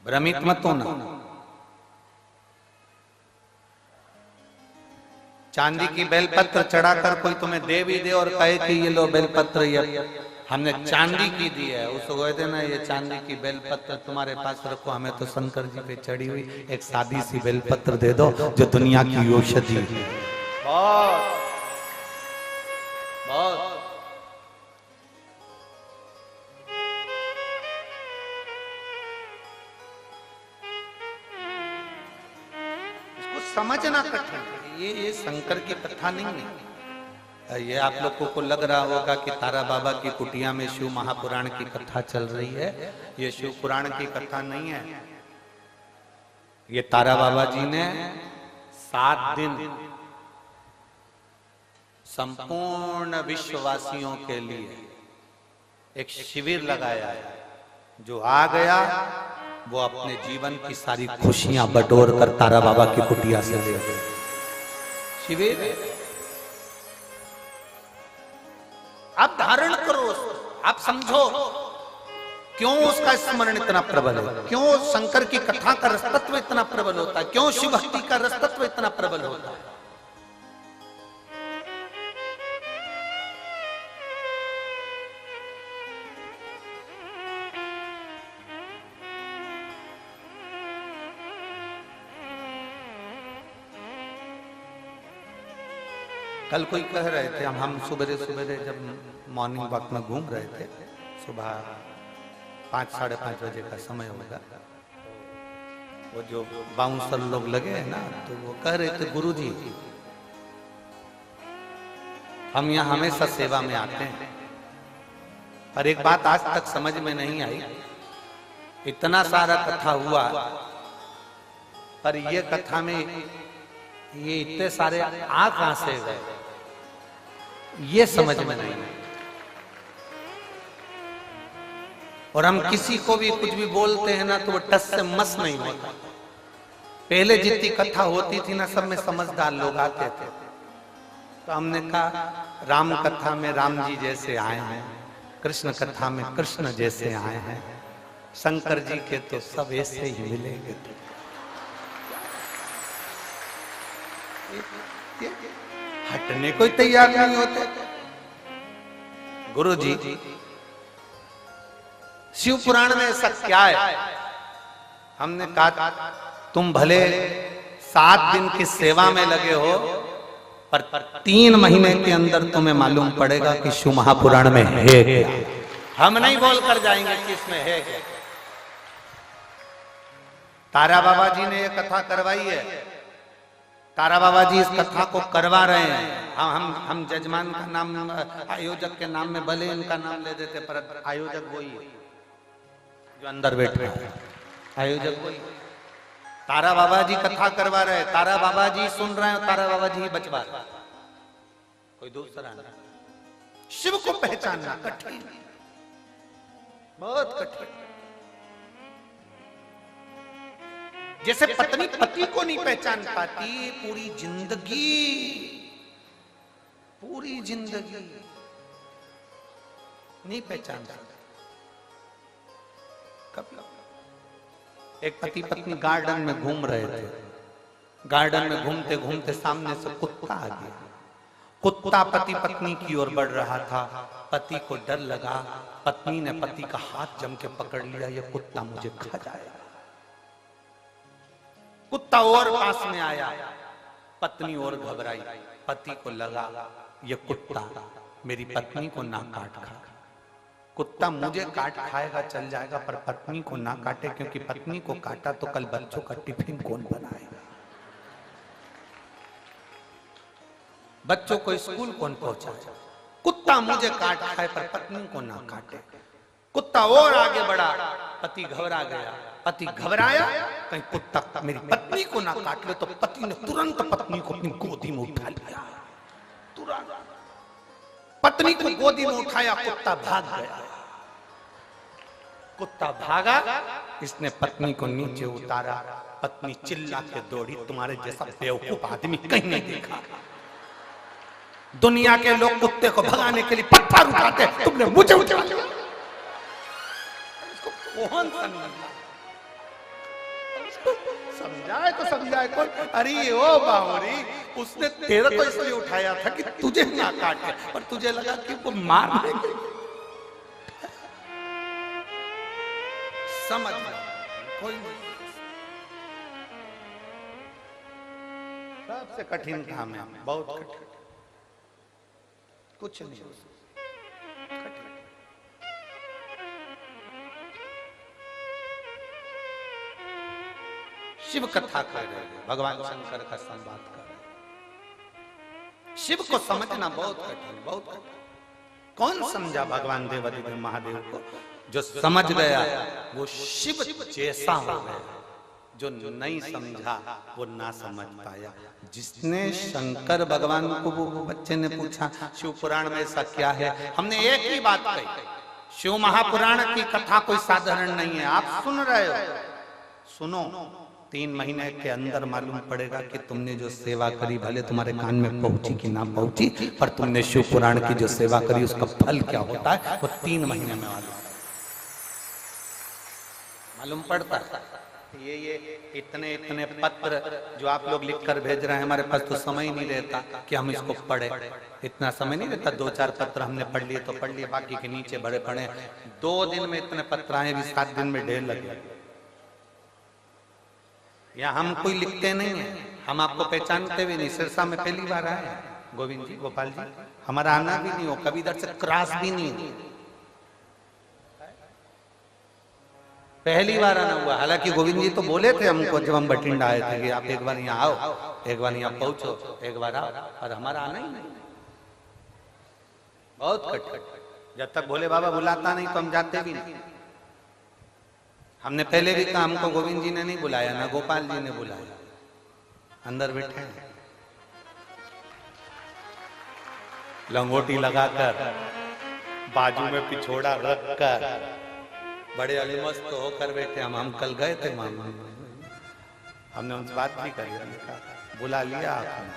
भ्रमित मत होना। चांदी की बेलपत्र चढ़ाकर कोई तुम्हें दे भी दे और कहे कि ये लो बेलपत्र, ये हमने चांदी की दी है, उसको कहते ना ये चांदी की बेलपत्र तुम्हारे पास रखो, हमें तो शंकर जी पे चढ़ी हुई एक सादी सी बेलपत्र दे दो जो दुनिया की औषधि है। बहुत बहुत इसको समझना कठिन है। ये शंकर की कथा नहीं है। ये आप लोगों को लग रहा होगा कि तारा बाबा की कुटिया में शिव महापुराण की कथा चल रही है। ये शिव पुराण की कथा नहीं है। ये तारा बाबा जी ने 7 दिन संपूर्ण विश्ववासियों के लिए एक शिविर लगाया है। जो आ गया वो अपने जीवन की सारी खुशियां बटोर कर तारा बाबा की कुटिया से ले गए। शिविर आप धारण करो उसको, आप समझो क्यों उसका स्मरण इतना प्रबल है, क्यों शंकर की कथा का रसतत्व इतना प्रबल होता है, क्यों शिव भक्ति का रसतत्व इतना प्रबल होता है। कल कोई कह रहे थे, हम सुबह सुबह जब मॉर्निंग वॉक में घूम रहे थे, सुबह 5 साढ़े 5 बजे का समय होगा, वो जो बाउंसर लोग लगे हैं ना, तो वो कह रहे थे गुरुजी हम यहाँ हमेशा सेवा में आते हैं, पर एक बात आज तक समझ में नहीं आई, इतना सारा कथा हुआ पर ये कथा में ये इतने सारे आ कहां से गए, ये समझ में नहीं। और हम किसी को भी कुछ भी बोलते हैं ना तो वो टस से मस नहीं होता। पहले जितनी कथा होती थी ना, सब में समझदार लोग आते थे, तो हमने कहा राम कथा में राम जी जैसे आए हैं, कृष्ण कथा में कृष्ण जैसे आए हैं, शंकर जी के तो सब ऐसे ही मिलेंगे। हटने को तैयार नहीं होते। गुरु जी शिव पुराण में ऐसा क्या है? हमने कहा तुम भले 7 दिन की सेवा में लगे हो, पर 3 महीने के अंदर तुम्हें मालूम पड़ेगा कि शिव महापुराण में है क्या। हम नहीं बोल कर जाएंगे कि इसमें है क्या। तारा बाबा जी ने ये कथा करवाई है। तारा बाबा जी इस कथा को करवा रहे हैं। हम जजमान का नाम, आयोजक के नाम में भले इनका नाम ले देते, पर आयोजक वही है जो अंदर बैठे हैं। आयोजक वही। तारा बाबा जी कथा करवा रहे हैं, तारा बाबा जी सुन रहे हैं, तारा बाबा जी ही बचवा रहे हैं, कोई दूसरा नहीं। शिव को पहचानना कठिन, बहुत कठिन। जैसे पत्नी पति को नहीं पहचान पाती, पूरी जिंदगी नहीं पहचान पाती। कब एक पति पत्नी गार्डन में घूम रहे थे। गार्डन में घूमते घूमते सामने से कुत्ता आ गया। कुत्ता पति पत्नी की ओर बढ़ रहा था। पति को डर लगा। पत्नी ने पति का हाथ जम के पकड़ लिया, ये कुत्ता मुझे खा जाएगा। कुत्ता और पास में आया, पत्नी और घबराई। पति को लगा ये कुत्ता मेरी पत्नी को ना काट खा। कुत्ता मुझे काट खाएगा चल जाएगा, पर पत्नी को ना काटे, क्योंकि पत्नी को काटा तो कल बच्चों का टिफिन कौन बनाएगा, बच्चों को स्कूल कौन पहुंचाएगा। कुत्ता मुझे काट खाए पर पत्नी को ना काटे। कुत्ता और आगे बढ़ा, पति घबरा गया। पति घबराया, कहीं कुत्ता मेरी पत्नी को ना काट ले, तो पति ने तुरंत पत्नी को अपनी गोदी में उठा लिया। तुरंत पत्नी को गोदी में उठाया, कुत्ता भाग गया। कुत्ता भागा, इसने पत्नी को नीचे उतारा। पत्नी चिल्ला के दौड़ी, तुम्हारे जैसा बेवकूफ आदमी कहीं नहीं देखा। दुनिया के लोग कुत्ते को भगाने के लिए पत्थर उठाते, तुमने मुझे उठा लिया। कौन समझाए तो समझाए कौन? अरे ओ बावरी, उसने तेरा तो इसलिए उठाया था कि तुझे ना काटे, पर तुझे लगा कि वो मार देंगे। समझ कोई सबसे कठिन काम है, बहुत कठिन। कुछ नहीं कठिन। शिव कथा कर रहे हैं, भगवान शंकर का संवाद कर रहे हैं। शिव को समझना बहुत कठिन, बहुत कठिन। कौन समझा भगवान देवाधिदेव महादेव को? जो समझ गया वो शिव जैसा हो गया, जो नहीं समझा वो ना समझ पाया। जिसने शंकर भगवान को, वो बच्चे ने पूछा शिव पुराण में ऐसा क्या है, हमने एक ही बात कही, शिव महापुराण की कथा कोई साधारण नहीं है। आप सुन रहे हो, सुनो, 3 महीने के अंदर मालूम पड़ेगा कि तुमने जो सेवा करी, भले तुम्हारे कान में पहुंची कि ना पहुंची, पर तुमने शिव पुराण की जो सेवा करी उसका फल क्या होता है वो 3 महीने में मालूम पड़ता है। ये इतने पत्र जो आप लोग लिख कर भेज रहे हैं, हमारे पास तो समय नहीं रहता कि हम इसको पढ़े। इतना समय नहीं रहता। 2-4 पत्र हमने पढ़ लिए तो पढ़ लिए, बाकी के नीचे बड़े पढ़े। 2 दिन में इतने पत्र आए, भी 7 दिन में ढेर लगे। या हम कोई लिखते नहीं है, हम आपको पहचानते भी नहीं। सिरसा में पहली बार आए गोविंद जी, गोपाल जी, हमारा आना भी नहीं हो, कभी इधर से क्रॉस भी नहीं हो, पहली बार आना हुआ। हालांकि गोविंद जी तो बोले थे हमको जब हम बठिंडा आए थे कि आप एक बार यहाँ आओ, एक बार यहाँ पहुंचो, एक बार आओ, और हमारा आना ही नहीं। बहुत कठिन। जब तक भोले बाबा बुलाता नहीं तो हम जाते भी नहीं। हमने पहले भी कहा, हमको गोविंद जी ने नहीं बुलाया, ना गोपाल जी ने बुलाया, अंदर बैठे हैं लंगोटी लगाकर, बाजू में पिछोड़ा रखकर, बड़े अलीमस्त होकर बैठे। हम कल गए थे मामा, हमने उनसे बात भी करी, बुला लिया आपने,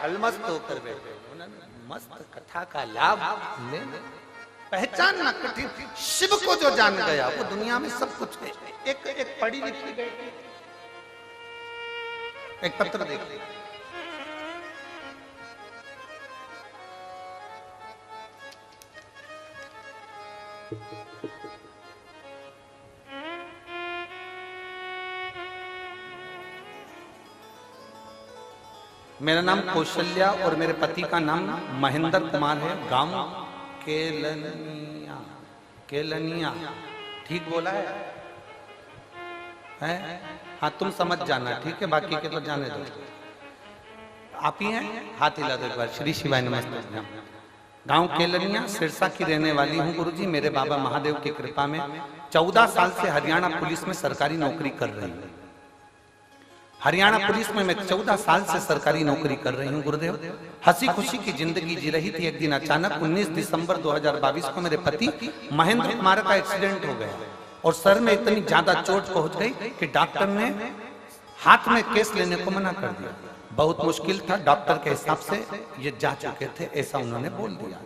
अलमस्त होकर बैठे। मस्त कथा का लाभ ले, पहचानना कठिन। शिव को जो जान गया वो दुनिया में सब कुछ है। एक पढ़ी लिखी गई, एक पत्र देख, मेरा नाम कौशल्या और मेरे पति का नाम महेंद्र कुमार है। गांव केलनिया। केलनिया ठीक बोला है? हाँ तुम समझ जाना, ठीक है, बाकी के तो जाने दो। आप ही हैं? हाथ हिला दो एक बार। श्री शिवाय नमस्ते। गांव केलनिया सिरसा की रहने वाली हूँ गुरुजी। मेरे बाबा महादेव की कृपा में 14 साल से हरियाणा पुलिस में सरकारी नौकरी कर रही हूँ। हरियाणा पुलिस में मैं 14 साल से सरकारी नौकरी कर रही हूँ गुरुदेव। हंसी खुशी की जिंदगी जी रही थी। एक दिन अचानक 19 दिसंबर 2022 को मेरे पति महेंद्र कुमार का एक्सीडेंट हो गया और सर में इतनी ज्यादा चोट पहुंच गई कि डॉक्टर ने हाथ में केस लेने को मना कर दिया। बहुत मुश्किल था, डॉक्टर के हिसाब से ये जा चुके थे, ऐसा उन्होंने बोल दिया।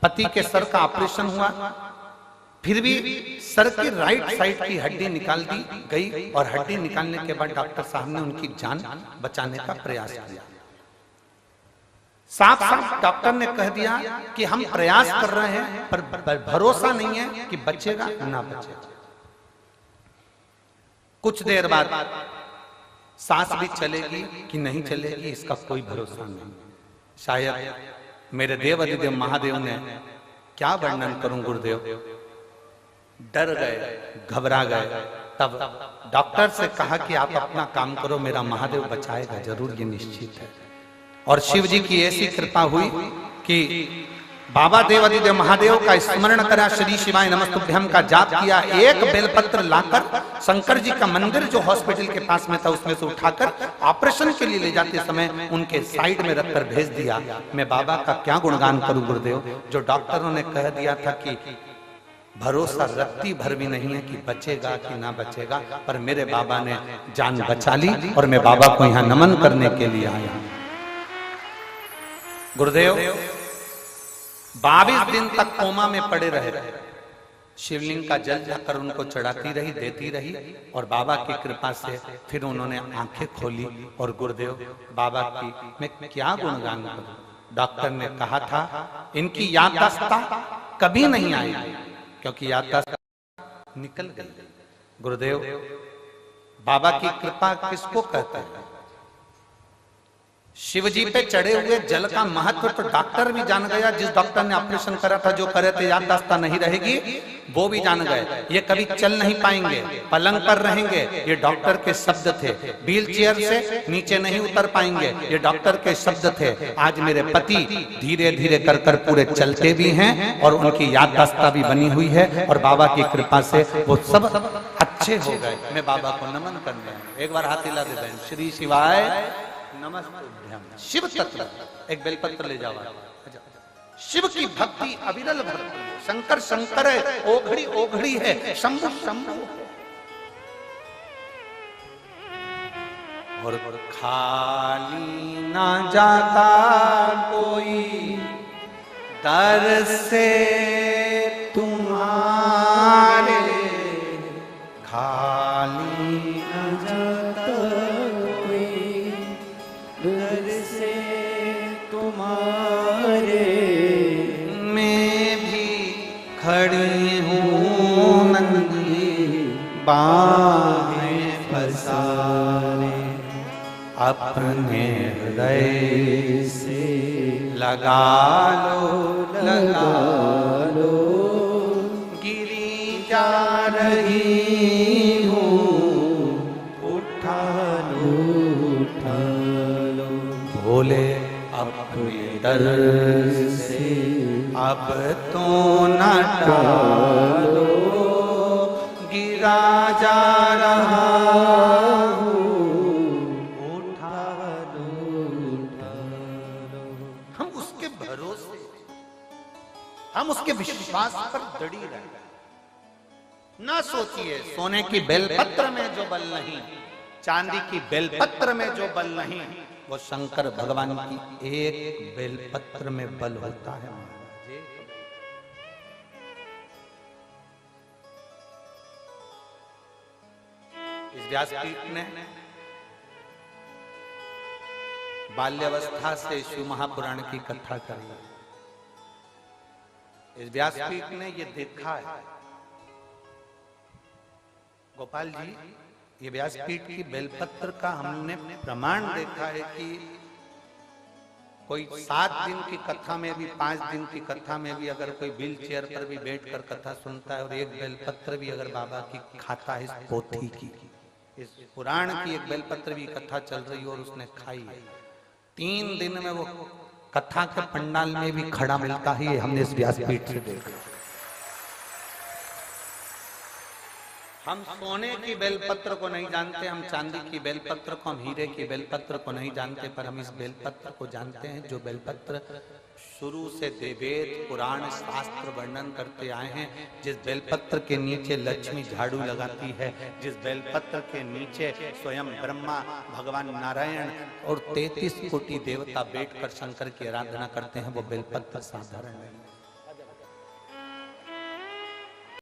पति के सर का ऑपरेशन हुआ, फिर भी सर की राइट साइड की हड्डी निकाल दी गई और हड्डी निकालने के बाद डॉक्टर साहब ने उनकी जान बचाने का प्रयास किया। साफ साफ डॉक्टर ने कह दिया कि हम प्रयास कर रहे हैं पर भरोसा नहीं है कि बचेगा ना बचेगा। कुछ देर बाद सांस भी चलेगी कि नहीं चलेगी इसका कोई भरोसा नहीं। शायद मेरे देव अधिदेव महादेव ने, क्या वर्णन करूं गुरुदेव, डर गए, घबरा गए। तब डॉक्टर से कहा कि आप अपना काम करो, मेरा महादेव बचाएगा जरूर, ये निश्चित है। और शिव जी की ऐसी कृपा हुई कि बाबा देवादिदेव महादेव का स्मरण करा, श्री शिवाय नमस्तुभ्यम का जाप किया। एक बेलपत्र लाकर शंकर जी का मंदिर जो हॉस्पिटल के पास में था उसमें से उठाकर ऑपरेशन के लिए ले जाते समय उनके साइड में रखकर भेज दिया। मैं बाबा का क्या गुणगान करूं गुरुदेव, जो डॉक्टरों ने कह दिया था कि भरोसा रत्ती भर भी नहीं है कि बचेगा कि ना बचेगा, पर मेरे बाबा ने जान बचा ली और मैं बाबा को यहाँ नमन करने के लिए आया हूं। गुरुदेव 22 दिन तक कोमा में पड़े रहे। शिवलिंग का जल जाकर उनको चढ़ाती रही, देती रही और बाबा की कृपा से फिर उन्होंने आंखें खोली। और गुरुदेव बाबा की मैं क्या गुणगान करूं। डॉक्टर ने कहा था इनकी याददाश्त कभी नहीं आई क्योंकि याददाश्त निकल गई। गुरुदेव बाबा की कृपा किसको कहते हैं? शिव जी पे चढ़े हुए जल का महत्व तो डॉक्टर भी जान गया। जिस डॉक्टर ने ऑपरेशन करा था, जो करे थे याददाश्त नहीं रहेगी, वो भी जान गए। ये कभी चल नहीं पाएंगे, पलंग पर रहेंगे, ये डॉक्टर के शब्द थे। व्हील चेयर से नीचे नहीं उतर पाएंगे, ये डॉक्टर के शब्द थे। आज मेरे पति धीरे धीरे कर कर पूरे चलते भी हैं और उनकी याददाश्त भी बनी हुई है और बाबा की कृपा से वो सब अच्छे हो गए। मैं बाबा को नमन करने आया। एक बार हाथ हिला दे बहन। श्री शिवाय नमस्तुभ्यम। शिव तत्व एक बेलपत्र ले जाओ। शिव की भक्ति अविरल भक्ति है। शंकर शंकर है, ओघड़ी ओघड़ी है, शंभु शंभु है। और खाली ना जाता कोई दर से तुम्हारे, खाली ना जाता दर से तुम्हारे, मैं भी खड़ी हूँ नंदी बाहें फसाने, अपने हृदय से लगा लो, गिरी जा रही हूँ, उठा लो बोले अपने दर से अब तो न टालो, गिरा जा रहा हूँ, उठा लो। हम उसके भरोसे, हम उसके विश्वास पर दड़ी रहे। ना सोचिए सोने की बेलपत्र में जो बल नहीं, चांदी की बेलपत्र में जो बल नहीं, वो शंकर भगवान की एक बेलपत्र में बल होता है। इस व्यासपीठ ने बाल्यावस्था से शिव महापुराण की कथा करी। इस व्यासपीठ ने ये देखा है गोपाल जी, ये व्यासपीठ की बेलपत्र का हमने प्रमाण देखा है कि कोई 7 दिन की कथा में भी, 5 दिन की कथा में भी अगर कोई व्हील चेयर पर भी बैठकर कथा सुनता है और एक बेलपत्र भी अगर बाबा की खाता है, इस पोथी की, इस पुराण की एक बेलपत्र भी कथा चल रही हो और उसने खाई है, 3 दिन में वो कथा के पंडाल में भी खड़ा मिलता ही है। हमने इस व्यासपीठ से देखा। हम सोने की बेलपत्र को नहीं जानते, हम चांदी की बेलपत्र को, हम हीरे की बेलपत्र को नहीं जानते, पर हम इस बेलपत्र को जानते हैं जो बेलपत्र शुरू से वेद पुराण शास्त्र वर्णन करते आए हैं। जिस बेलपत्र के नीचे लक्ष्मी झाड़ू लगाती है, जिस बेलपत्र के नीचे स्वयं ब्रह्मा, भगवान नारायण और 33 कोटि देवता बैठकर शंकर की आराधना करते हैं, वो बेलपत्र साधारण नहीं।